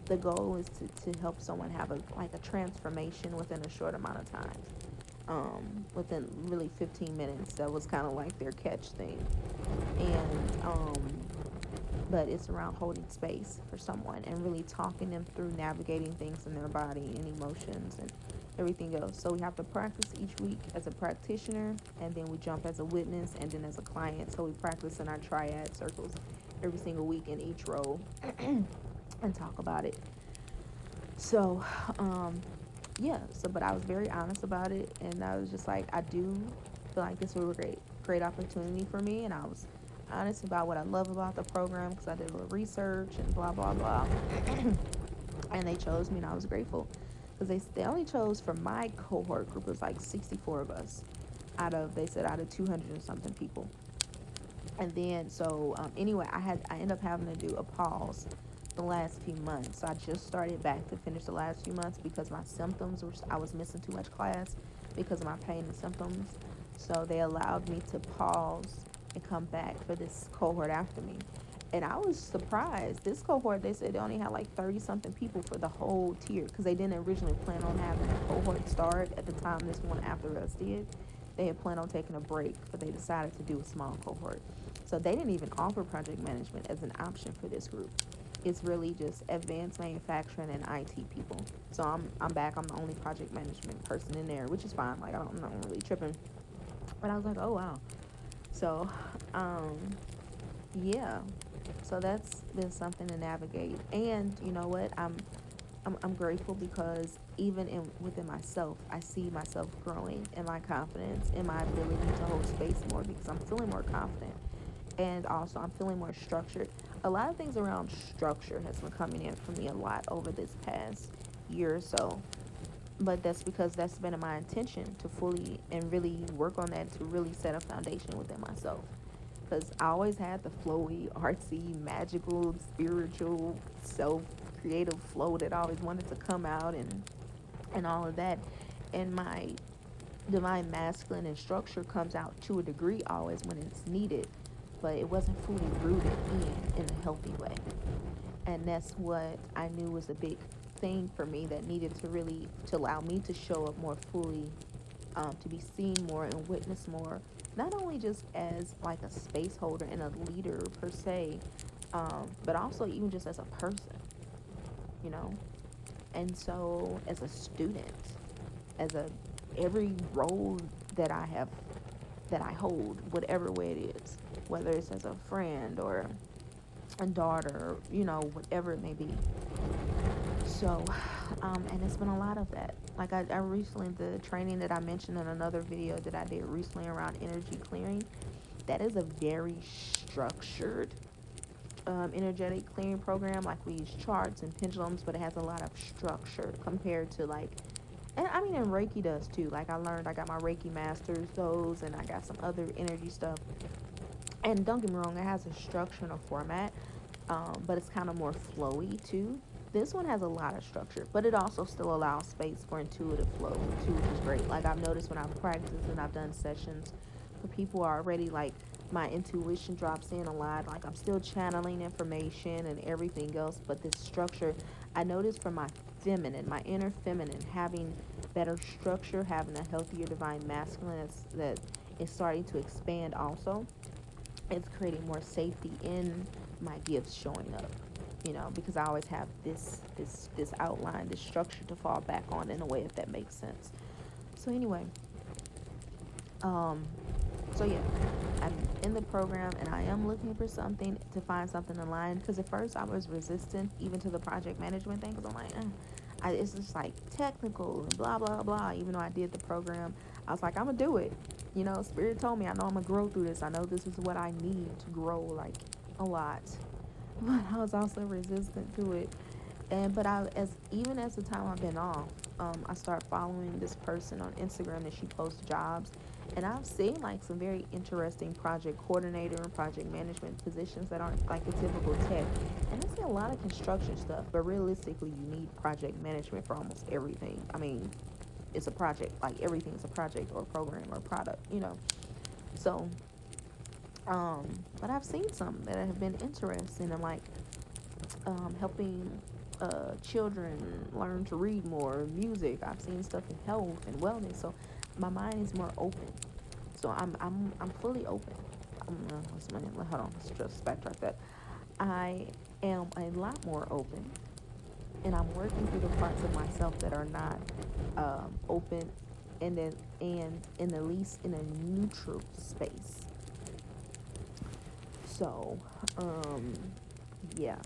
The goal is to help someone have a transformation within a short amount of time, within really 15 minutes. That was kind of like their catch thing. And but it's around holding space for someone and really talking them through navigating things in their body and emotions and everything else. So we have to practice each week as a practitioner, and then we jump as a witness and then as a client. So we practice in our triad circles every single week in each role and talk about it. So, yeah. So, but I was very honest about it, and I was just like, I do feel like this was a great opportunity for me, and I was honest about what I love about the program because I did a little research and blah blah blah, and they chose me, and I was grateful because they only chose for my cohort group. It was like 64 of us they said out of 200 and something people. And then so anyway, I ended up having to do a pause the last few months. So I just started back to finish the last few months because my symptoms were, I was missing too much class because of my pain and symptoms. So they allowed me to pause and come back for this cohort after me. And I was surprised. This cohort, they said they only had like 30 something people for the whole tier because they didn't originally plan on having a cohort start at the time this one after us did. They had planned on taking a break, but they decided to do a small cohort. So they didn't even offer project management as an option for this group. It's really just advanced manufacturing and IT people. So I'm back. I'm the only project management person in there, which is fine. Like I'm not really tripping. But I was like, oh wow. So, yeah. So that's been something to navigate. And you know what? I'm grateful because even within myself, I see myself growing in my confidence, in my ability to hold space more because I'm feeling more confident. And also, I'm feeling more structured. A lot of things around structure has been coming in for me a lot over this past year or so. But that's because that's been my intention to fully and really work on that to really set a foundation within myself. Because I always had the flowy, artsy, magical, spiritual, self creative flow that I always wanted to come out and all of that. And my divine masculine and structure comes out to a degree always when it's needed, but it wasn't fully rooted in a healthy way. And that's what I knew was a big thing for me that needed to really to allow me to show up more fully, to be seen more and witnessed more, not only just as like a space holder and a leader per se, but also even just as a person, you know. And so as a student, as a every role that I have that I hold, whatever way it is, whether it's as a friend or a daughter, whatever it may be. So, and it's been a lot of that. Like I recently, the training that I mentioned in another video that I did recently around energy clearing, that is a very structured energetic clearing program. Like we use charts and pendulums, but it has a lot of structure compared to like, and I mean, and Reiki does too. Like I got my Reiki masters, those, and I got some other energy stuff. And don't get me wrong, it has a structure and a format, but it's kind of more flowy too. This one has a lot of structure, but it also still allows space for intuitive flow too, which is great. Like I've noticed when I've practiced and I've done sessions for people who are already like, my intuition drops in a lot. Like I'm still channeling information and everything else, but this structure, I noticed for my feminine, my inner feminine, having better structure, having a healthier divine masculine that is starting to expand also. It's creating more safety in my gifts showing up, because I always have this outline, this structure to fall back on in a way, if that makes sense. So anyway, so yeah, I'm in the program and I am looking for something to find something in line, because at first I was resistant even to the project management thing because I'm like, it's just like technical and blah blah blah. Even though I did the program, I was like, I'm gonna do it. You know, Spirit told me, I know I'm gonna grow through this. I know this is what I need to grow, like, a lot. But I was also resistant to it. And but I as even as the time I've been off, I start following this person on Instagram that she posts jobs, and I've seen like some very interesting project coordinator and project management positions that aren't like the typical tech. And I see a lot of construction stuff, but realistically, you need project management for almost everything. I mean, it's a project, like everything's a project or a program or a product, you know. So, but I've seen some that have been interesting and like helping children learn to read more, music. I've seen stuff in health and wellness. So my mind is more open. So I'm fully open. Hold on, let's just backtrack that. I am a lot more open, and I'm working through the parts of myself that are not open, and in the least in a neutral space. So, yeah,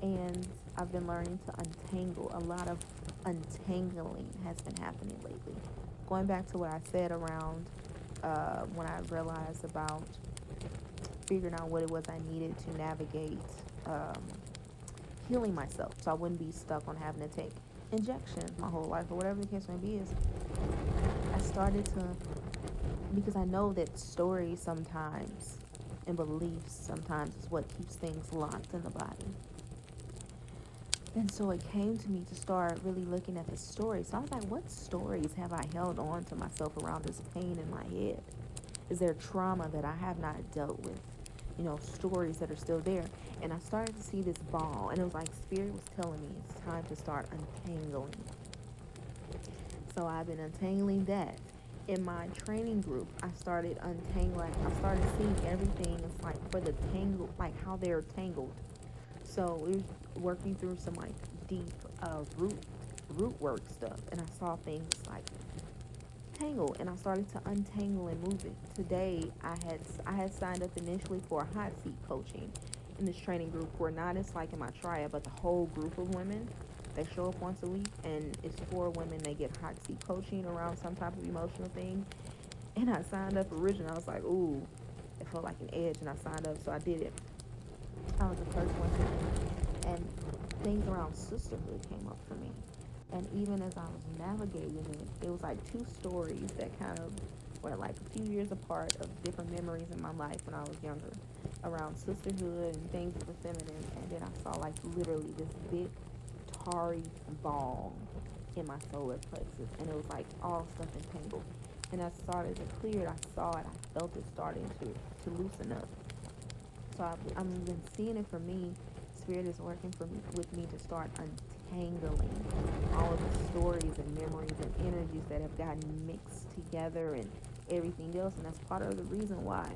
and I've been learning to untangle. A lot of untangling has been happening lately. Going back to what I said around when I realized about figuring out what it was I needed to navigate um, healing myself, so I wouldn't be stuck on having to take injections my whole life or whatever the case may be. Is I started to, because I know that stories sometimes and beliefs sometimes is what keeps things locked in the body. And so it came to me to start really looking at the stories. So I was like, what stories have I held on to myself around this pain in my head? Is there trauma that I have not dealt with? You know, stories that are still there. And I started to see this ball, and it was like Spirit was telling me it's time to start untangling. So I've been untangling that. In my training group, I started untangling. I started seeing everything. It's like for the tangle, like how they're tangled. So we was working through some like deep root work stuff, and I saw things like tangle, and I started to untangle and move it. Today, I had signed up initially for a hot seat coaching in this training group, where not it's like in my triad, but the whole group of women. They show up once a week, and it's 4 women. They get hot seat coaching around some type of emotional thing. And I signed up originally. I was like, ooh, it felt like an edge, and I signed up, so I did it. I was the first one to, and things around sisterhood came up for me. And even as I was navigating it, it was like two stories that kind of were like a few years apart of different memories in my life when I was younger around sisterhood and things of the feminine. And then I saw like literally this big tarry ball in my solar plexus, and it was like all stuff entangled. And I started to clear it. I saw it. I felt it starting to loosen up. So I've been seeing it for me. Spirit is working for me, with me to start untangling all of the stories and memories and energies that have gotten mixed together and everything else. And that's part of the reason why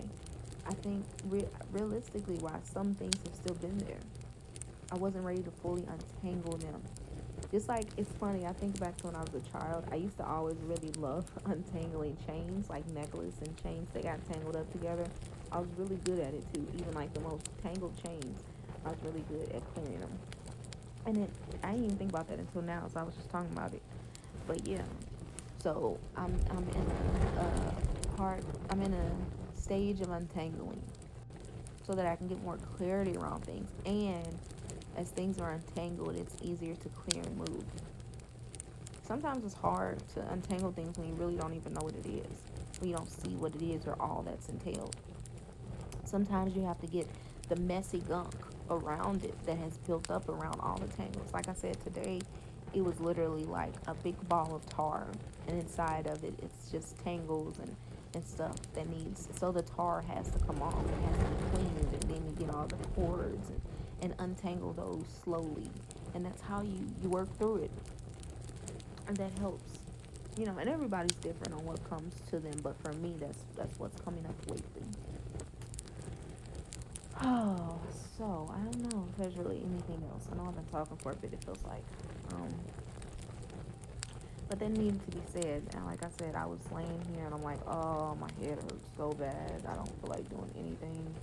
I think realistically why some things have still been there. I wasn't ready to fully untangle them. Just like, it's funny, I think back to when I was a child, I used to always really love untangling chains, like necklace and chains that got tangled up together. I was really good at it too, even like the most tangled chains. I was really good at clearing them. And I didn't even think about that until now, so I was just talking about it. But yeah, so I'm in I'm in a stage of untangling so that I can get more clarity around things. And as things are untangled, it's easier to clear and move. Sometimes it's hard to untangle things when you really don't even know what it is, when you don't see what it is or all that's entailed. Sometimes you have to get the messy gunk around it that has built up around all the tangles. Like I said today, it was literally like a big ball of tar, and inside of it, it's just tangles and stuff that needs, so the tar has to come off. It has to be cleaned, and then you get all the cords and untangle those slowly. And that's how you work through it. And that helps. You know, and everybody's different on what comes to them, but for me, that's what's coming up lately. Oh, so I don't know if there's really anything else. I know I've been talking for a bit, it feels like. But that needed to be said. And like I said, I was laying here and I'm like, oh, my head hurts so bad. I don't feel like doing anything.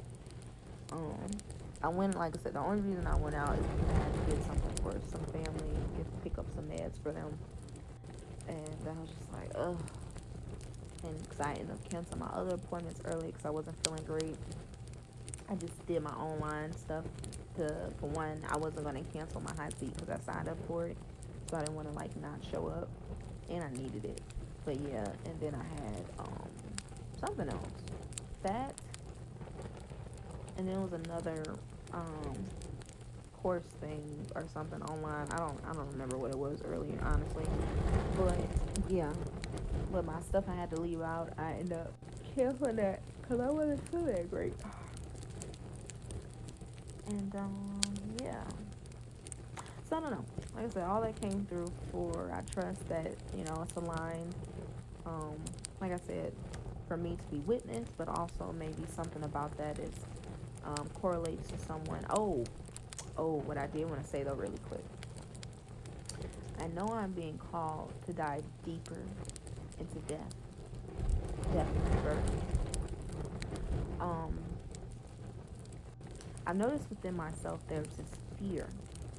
I went, like I said, the only reason I went out is because I had to get something for some family, pick up some meds for them. And I was just like, ugh. And because I ended up canceling my other appointments early because I wasn't feeling great. I just did my online stuff for one, I wasn't going to cancel my hot seat because I signed up for it. So I didn't want to like not show up. And I needed it. But yeah, and then I had something else. That, and then it was another course thing or something online. I don't remember what it was earlier, honestly. But yeah, but my stuff I had to leave out. I ended up canceling that because I wasn't feeling that great. And yeah. So I don't know. Like I said, all that came through for. I trust that it's aligned. Um, like I said, for me to be witnessed, but also maybe something about that is correlates to someone. What I did want to say though, really quick. I know I'm being called to dive deeper into death and rebirth. Um, I've noticed within myself there's this fear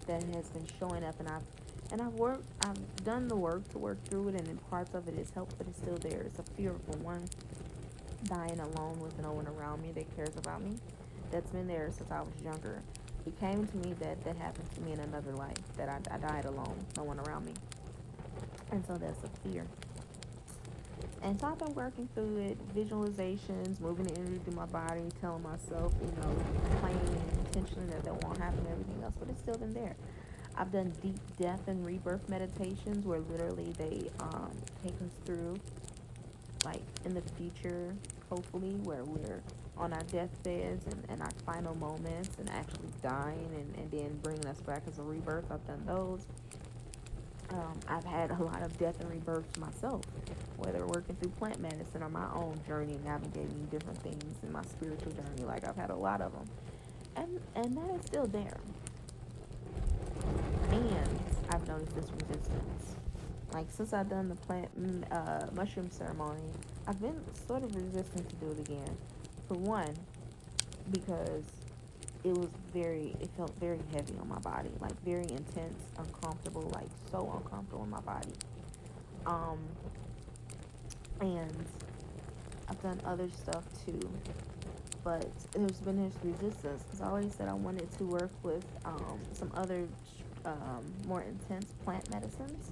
that has been showing up, and I've done the work to work through it, and in parts of it is helped, but it's still there. It's a fear for one, dying alone with no one around me that cares about me. That's been there since I was younger. It came to me that happened to me in another life, that I died alone, no one around me. And so that's a fear. And so I've been working through it, visualizations, moving the energy through my body, telling myself, playing intentionally that won't happen, everything else, but it's still been there. I've done deep death and rebirth meditations where literally they take us through, like in the future, hopefully, where we're on our deathbeds and our final moments and actually dying and then bringing us back as a rebirth. I've done those. I've had a lot of death and rebirths myself, whether working through plant medicine or my own journey, navigating different things in my spiritual journey. Like I've had a lot of them, and that is still there. And I've noticed this resistance. Like since I've done the mushroom ceremony, I've been sort of resistant to do it again. For one, because it felt very heavy on my body, like very intense, uncomfortable, like so uncomfortable in my body. Um, and I've done other stuff too, but there's been this resistance because I always said I wanted to work with some other more intense plant medicines.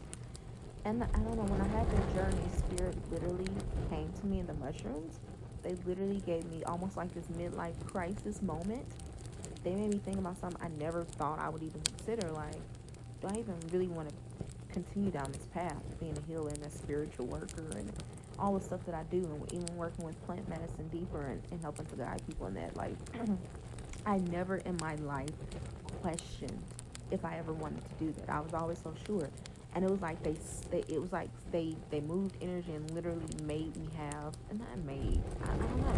And I don't know, when I had the journey, spirit literally came to me in the mushrooms. They literally gave me almost like this midlife crisis moment. They made me think about something I never thought I would even consider. Like, do I even really want to continue down this path of being a healer and a spiritual worker and all the stuff that I do, and even working with plant medicine deeper and helping to guide people in that? Like, I never in my life questioned if I ever wanted to do that. I was always so sure. And it was like they moved energy and literally made me have, and not made, I don't know.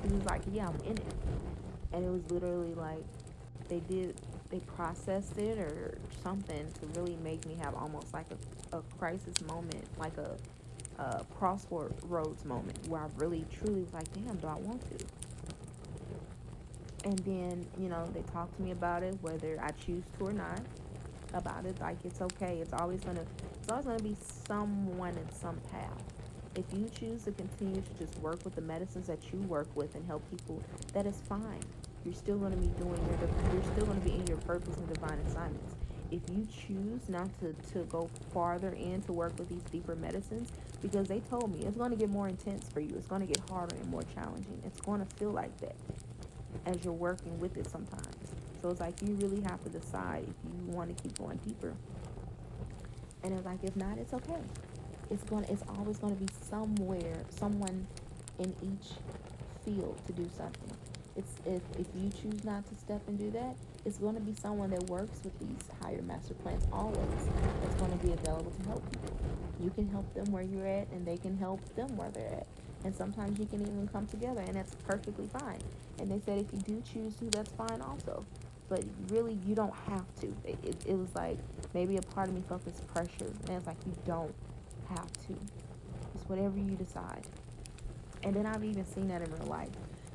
It was like, yeah, I'm in it. And it was literally like they processed it or something to really make me have almost like a crisis moment, like a crossroads moment where I really truly was like, damn, do I want to? And then, they talked to me about it, whether I choose to or not, about it. Like, it's okay. It's always gonna be someone in some path. If you choose to continue to just work with the medicines that you work with and help people, that is fine. You're still going to be you're still going to be in your purpose and divine assignments. If you choose not to go farther in to work with these deeper medicines, because they told me it's going to get more intense for you. It's going to get harder and more challenging. It's going to feel like that as you're working with it sometimes. So it's like you really have to decide if you want to keep going deeper. And it's like, if not, it's okay. It's always gonna be someone in each field to do something. It's if you choose not to step and do that, it's gonna be someone that works with these higher master plans always. That's gonna be available to help people. You can help them where you're at, and they can help them where they're at. And sometimes you can even come together, and that's perfectly fine. And they said if you do choose to, that's fine also. But really, you don't have to. It was like maybe a part of me felt this pressure, and it's like you don't have to. It's whatever you decide. And then I've even seen that in real life,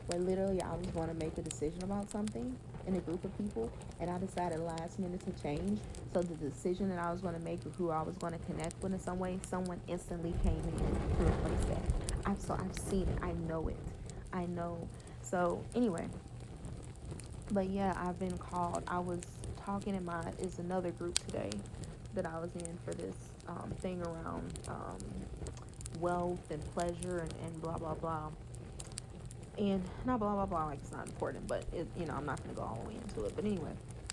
where literally I was going to make a decision about something in a group of people, and I decided last minute to change. So the decision that I was going to make, or who I was going to connect with in some way, someone instantly came in to replace that. I've seen it. I know it. I know. So anyway, but yeah, I've been called. I was talking in my is another group today that I was in for this thing around wealth and pleasure and blah blah blah. And not blah blah blah like it's not important, but it, I'm not gonna go all the way into it. But anyway,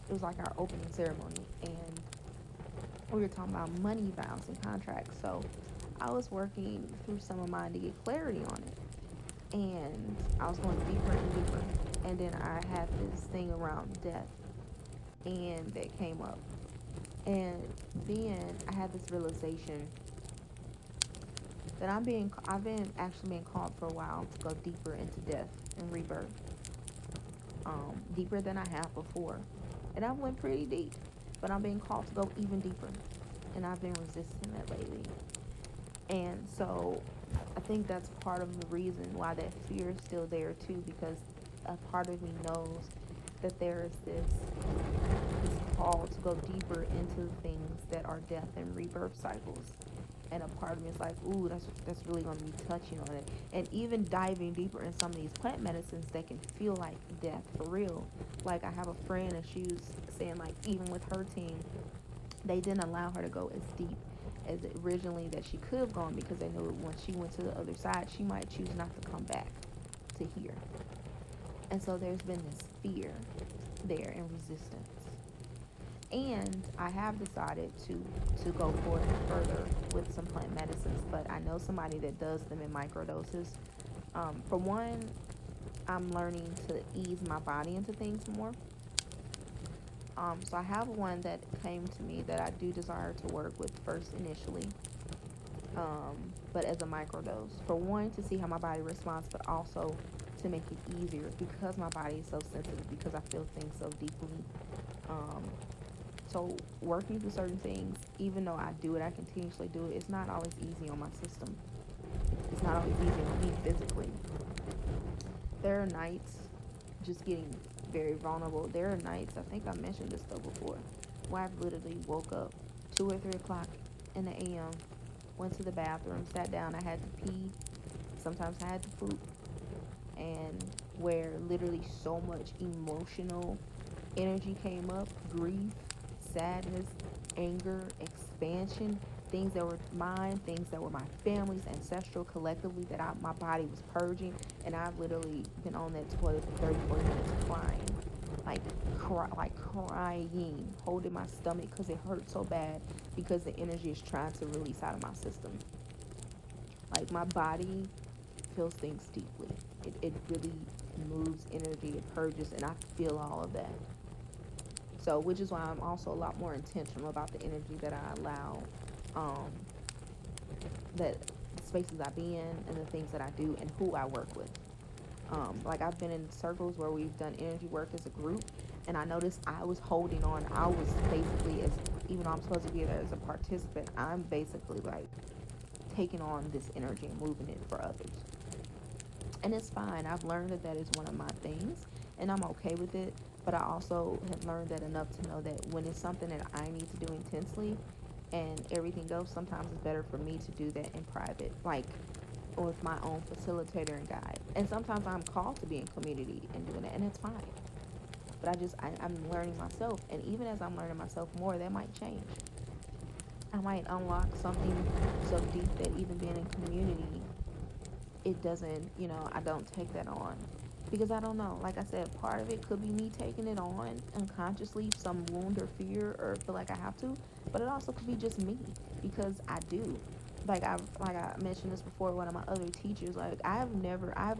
it was like our opening ceremony, and we were talking about money vows and contracts. So I was working through some of mine to get clarity on it, and I was going deeper and deeper. And then I had this thing around death, and that came up, and then I had this realization that I've been actually being called for a while to go deeper into death and rebirth, deeper than I have before, and I went pretty deep, but I'm being called to go even deeper, and I've been resisting that lately, and so I think that's part of the reason why that fear is still there too, because a part of me knows that there is this call to go deeper into things that are death and rebirth cycles. And a part of me is like, ooh, that's really going to be touching on it. And even diving deeper in some of these plant medicines that can feel like death for real. Like I have a friend and she was saying like even with her team, they didn't allow her to go as deep as originally that she could have gone because they knew once she went to the other side, she might choose not to come back to here. And so there's been this fear there and resistance. And I have decided to go for it further with some plant medicines, but I know somebody that does them in microdoses. For one, I'm learning to ease my body into things more. So I have one that came to me that I do desire to work with first initially, but as a microdose. For one, to see how my body responds, but also to make it easier because my body is so sensitive, because I feel things so deeply. So working through certain things, even though I do it, I continuously do it, it's not always easy on my system. It's not always easy on me physically. There are nights just getting very vulnerable. There are nights, I think I mentioned this though before, where I've literally woke up 2 or 3 o'clock in the AM, went to the bathroom, sat down, I had to pee, sometimes I had to poop, and where literally so much emotional energy came up, grief, sadness, anger, expansion, things that were mine, things that were my family's, ancestral, collectively, that my body was purging, and I've literally been on that toilet for 30, 40 minutes crying, like crying, holding my stomach because it hurt so bad because the energy is trying to release out of my system. Like my body feels things deeply. It really moves energy, it purges, and I feel all of that. So, which is why I'm also a lot more intentional about the energy that I allow, um, that spaces I be in, and the things that I do, and who I work with. Like I've been in circles where we've done energy work as a group, and I noticed I was holding on. I was basically, as even though I'm supposed to be there as a participant, I'm basically like taking on this energy and moving it for others. And it's fine. I've learned that that is one of my things, and I'm okay with it. But I also have learned that enough to know that when it's something that I need to do intensely and everything goes, sometimes it's better for me to do that in private, like with my own facilitator and guide. And sometimes I'm called to be in community and doing that, and it's fine. But I'm learning myself, and even as I'm learning myself more, that might change. I might unlock something so deep that even being in community, it doesn't, I don't take that on. Because I don't know, like I said, part of it could be me taking it on unconsciously, some wound or fear, or feel like I have to. But it also could be just me, because I do. Like I mentioned this before, one of my other teachers, like I've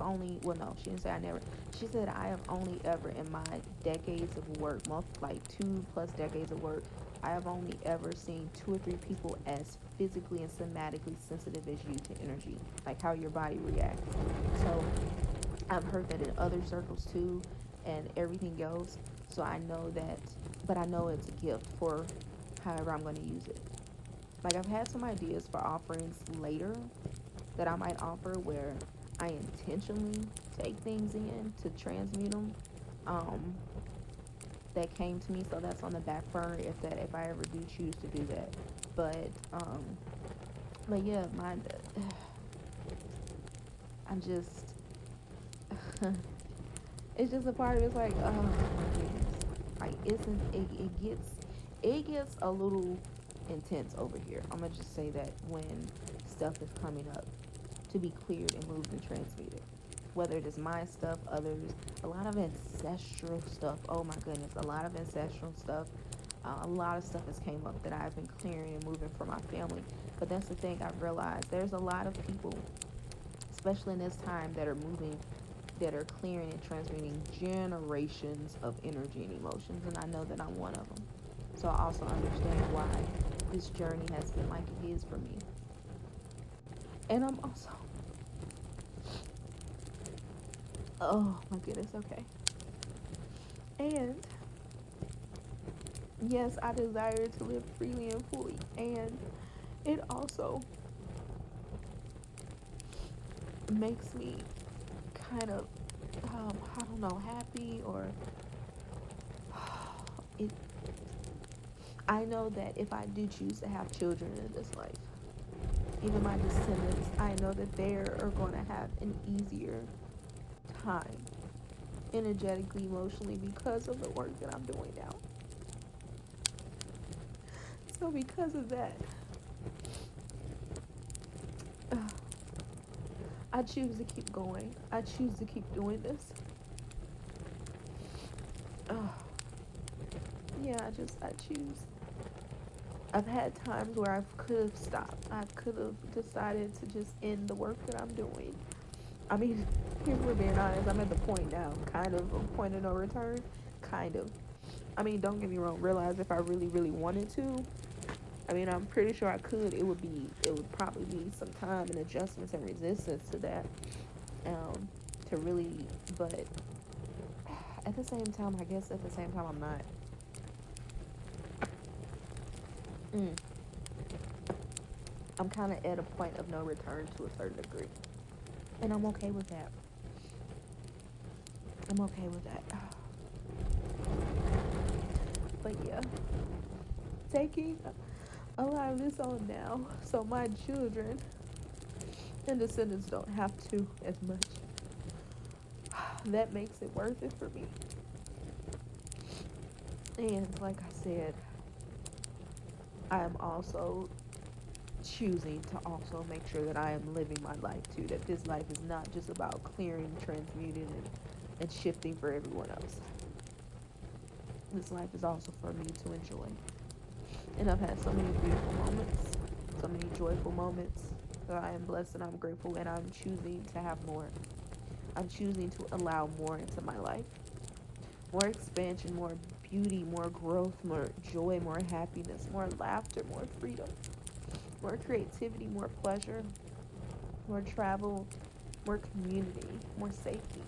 only, well no, she didn't say I never. She said I have only ever in my decades of work, like 2+ decades of work, I have only ever seen 2 or 3 people as physically and somatically sensitive as you to energy, like how your body reacts. So I've heard that in other circles too, and everything else. So I know that, but I know it's a gift for however I'm going to use it. Like I've had some ideas for offerings later that I might offer where I intentionally take things in to transmute them. Um, that came to me, so that's on the back burner if I ever do choose to do that. But um, but yeah, my I just, it's just a part of it's like, oh my goodness. Like, it gets a little intense over here. I'm gonna just say that when stuff is coming up to be cleared and moved and transmuted. Whether it is my stuff, others, a lot of ancestral stuff. Oh my goodness, a lot of ancestral stuff. A lot of stuff has came up that I've been clearing and moving for my family. But that's the thing I've realized. There's a lot of people, especially in this time, that are moving, that are clearing and transmuting generations of energy and emotions. And I know that I'm one of them. So I also understand why this journey has been like it is for me. And I'm also, oh my goodness, okay. And yes, I desire to live freely and fully. And it also makes me kind of, I don't know, happy, or it. I know that if I do choose to have children in this life, even my descendants, I know that they are going to have an easier time, energetically, emotionally, because of the work that I'm doing now. So because of that, I choose to keep going. I choose to keep doing this. Yeah, I choose. I've had times where I could have stopped. I could have decided to just end the work that I'm doing. I mean, if we're being honest, I'm at the point now, kind of a point of no return. Kind of. I mean, don't get me wrong. Realize if I really, really wanted to, I mean, I'm pretty sure I could. It would probably be some time and adjustments and resistance to that, to really. But at the same time, I guess at the same time, I'm not. I'm kind of at a point of no return to a certain degree, and I'm okay with that. I'm okay with that. But yeah, taking a lot of this on now, so my children and descendants don't have to as much. That makes it worth it for me. And like I said, I am also choosing to also make sure that I am living my life too. That this life is not just about clearing, transmuting, and shifting for everyone else. This life is also for me to enjoy. And I've had so many beautiful moments, so many joyful moments that I am blessed and I'm grateful, and I'm choosing to have more. I'm choosing to allow more into my life. More expansion, more beauty, more growth, more joy, more happiness, more laughter, more freedom, more creativity, more pleasure, more travel, more community, more safety.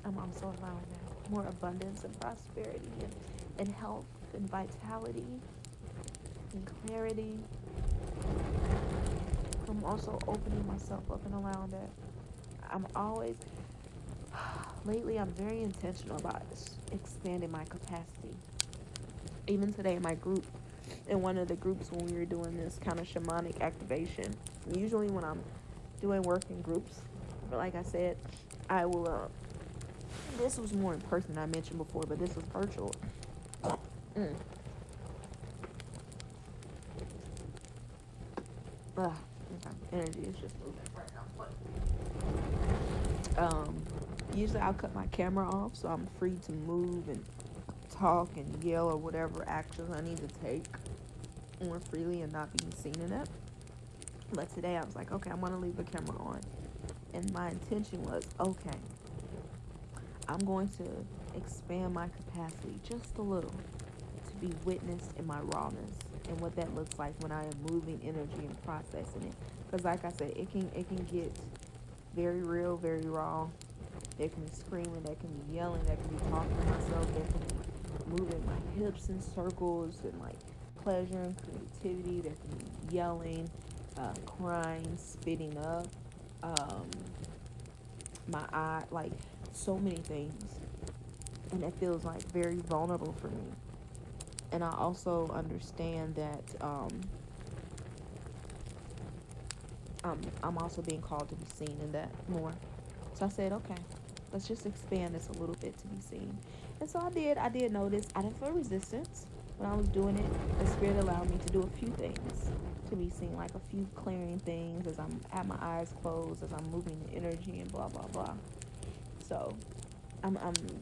I'm also allowing that. More abundance and prosperity, and health and vitality and clarity. I'm also opening myself up and allowing that. I'm always, lately, I'm very intentional about expanding my capacity. Even today, my group, in one of the groups when we were doing this kind of shamanic activation, usually when I'm doing work in groups, but like I said, I will, this was more in person, I mentioned before, but this was virtual. Mm. Okay. Energy is just moving right now. Usually I'll cut my camera off so I'm free to move and talk and yell or whatever actions I need to take more freely and not being seen in it. But today I was like, okay, I'm gonna leave the camera on. And my intention was, okay, I'm going to expand my capacity just a little to be witnessed in my rawness and what that looks like when I am moving energy and processing it. Because like I said, it can get very real, very raw. There can be screaming, there can be yelling, there can be talking to myself, there can be moving my hips in circles and like pleasure and creativity. There can be yelling, crying, spitting up, my eye, like so many things. And it feels like very vulnerable for me. And I also understand that I'm also being called to be seen in that more. So I said, okay, let's just expand this a little bit to be seen. And so I did. I did notice I didn't feel resistance when I was doing it. The spirit allowed me to do a few things to be seen, like a few clearing things as I'm at my eyes closed, as I'm moving the energy and blah blah blah. So I'm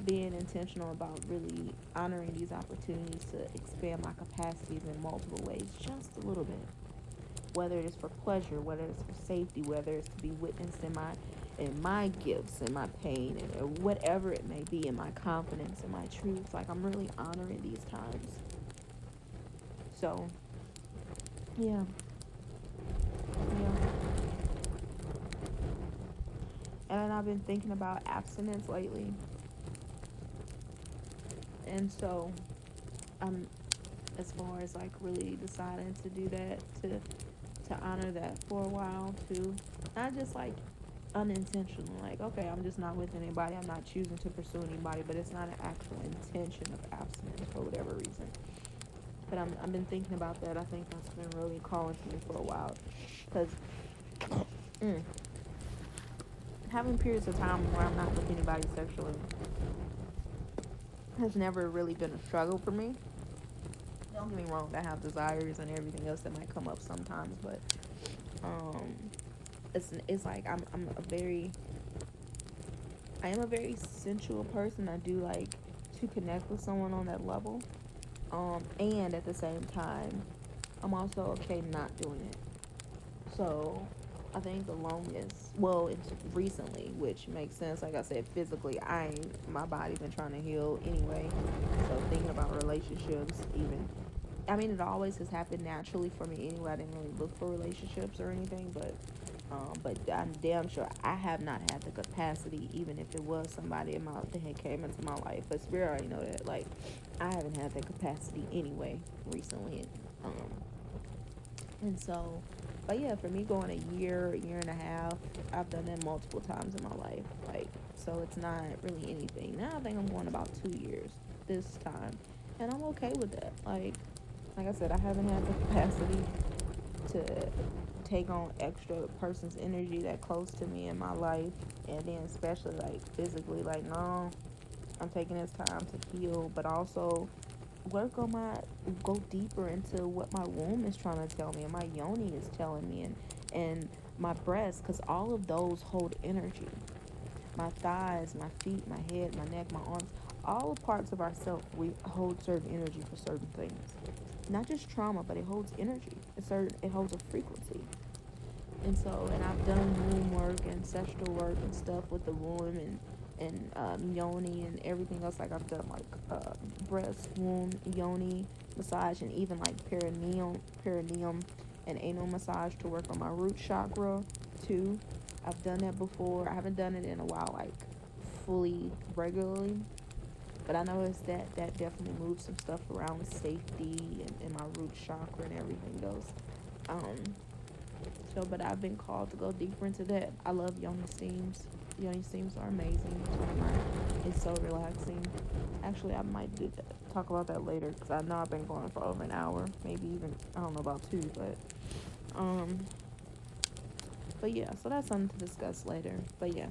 being intentional about really honoring these opportunities to expand my capacities in multiple ways, just a little bit. Whether it is for pleasure, whether it's for safety, whether it's to be witnessed in my gifts and my pain and or whatever it may be, in my confidence and my truth. Like I'm really honoring these times. So yeah, yeah. And I've been thinking about abstinence lately, and so I'm as far as like really deciding to do that to honor that for a while too. Not just like unintentional, like okay, I'm just not with anybody, I'm not choosing to pursue anybody, but it's not an actual intention of abstinence for whatever reason. But I've been thinking about that. I think that's been really calling to me for a while, because mm, having periods of time where I'm not with anybody sexually has never really been a struggle for me. Don't get me wrong, I have desires and everything else that might come up sometimes, but um it's like I am a very sensual person. I do like to connect with someone on that level. And at the same time, I'm also okay not doing it. So I think the longest, well, it's recently, which makes sense. Like I said, physically, my body been trying to heal anyway. So thinking about relationships, even, I mean, it always has happened naturally for me anyway. I didn't really look for relationships or anything, but I'm damn sure I have not had the capacity, even if it was somebody that had came into my life. But spirit already know that, like, I haven't had the capacity anyway recently. Um, and so, but yeah, for me going a year and a half, I've done that multiple times in my life. Like, so it's not really anything. Now I think I'm going about 2 years this time, and I'm okay with that. Like I said, I haven't had the capacity to take on extra person's energy that close to me in my life, and then especially like physically, like no, I'm taking this time to heal, but also work on go deeper into what my womb is trying to tell me and my yoni is telling me, and my breasts, because all of those hold energy. My thighs, my feet, my head, my neck, my arms, all parts of ourself, we hold certain energy for certain things. Not just trauma, but it holds energy. It holds a frequency. And so, and I've done womb work, ancestral work, and stuff with the womb and yoni and everything else. Like I've done like breast, womb, yoni massage, and even like perineum, and anal massage to work on my root chakra too. I've done that before. I haven't done it in a while, like fully regularly. But I noticed that definitely moves some stuff around with safety and my root chakra and everything goes. Um, so, but I've been called to go deeper into that. I love yoni steams. Yoni steams are amazing. It's so relaxing. Actually, I might talk about that later, because I know I've been going for over an hour, maybe even, I don't know about 2, um, but yeah, so that's something to discuss later. But yeah,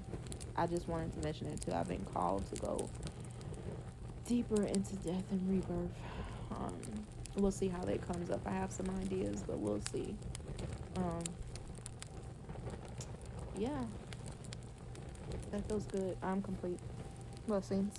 I just wanted to mention it too. I've been called to go deeper into death and rebirth. Um, we'll see how that comes up. I have some ideas, but we'll see. Um, yeah, that feels good. I'm complete. Blessings.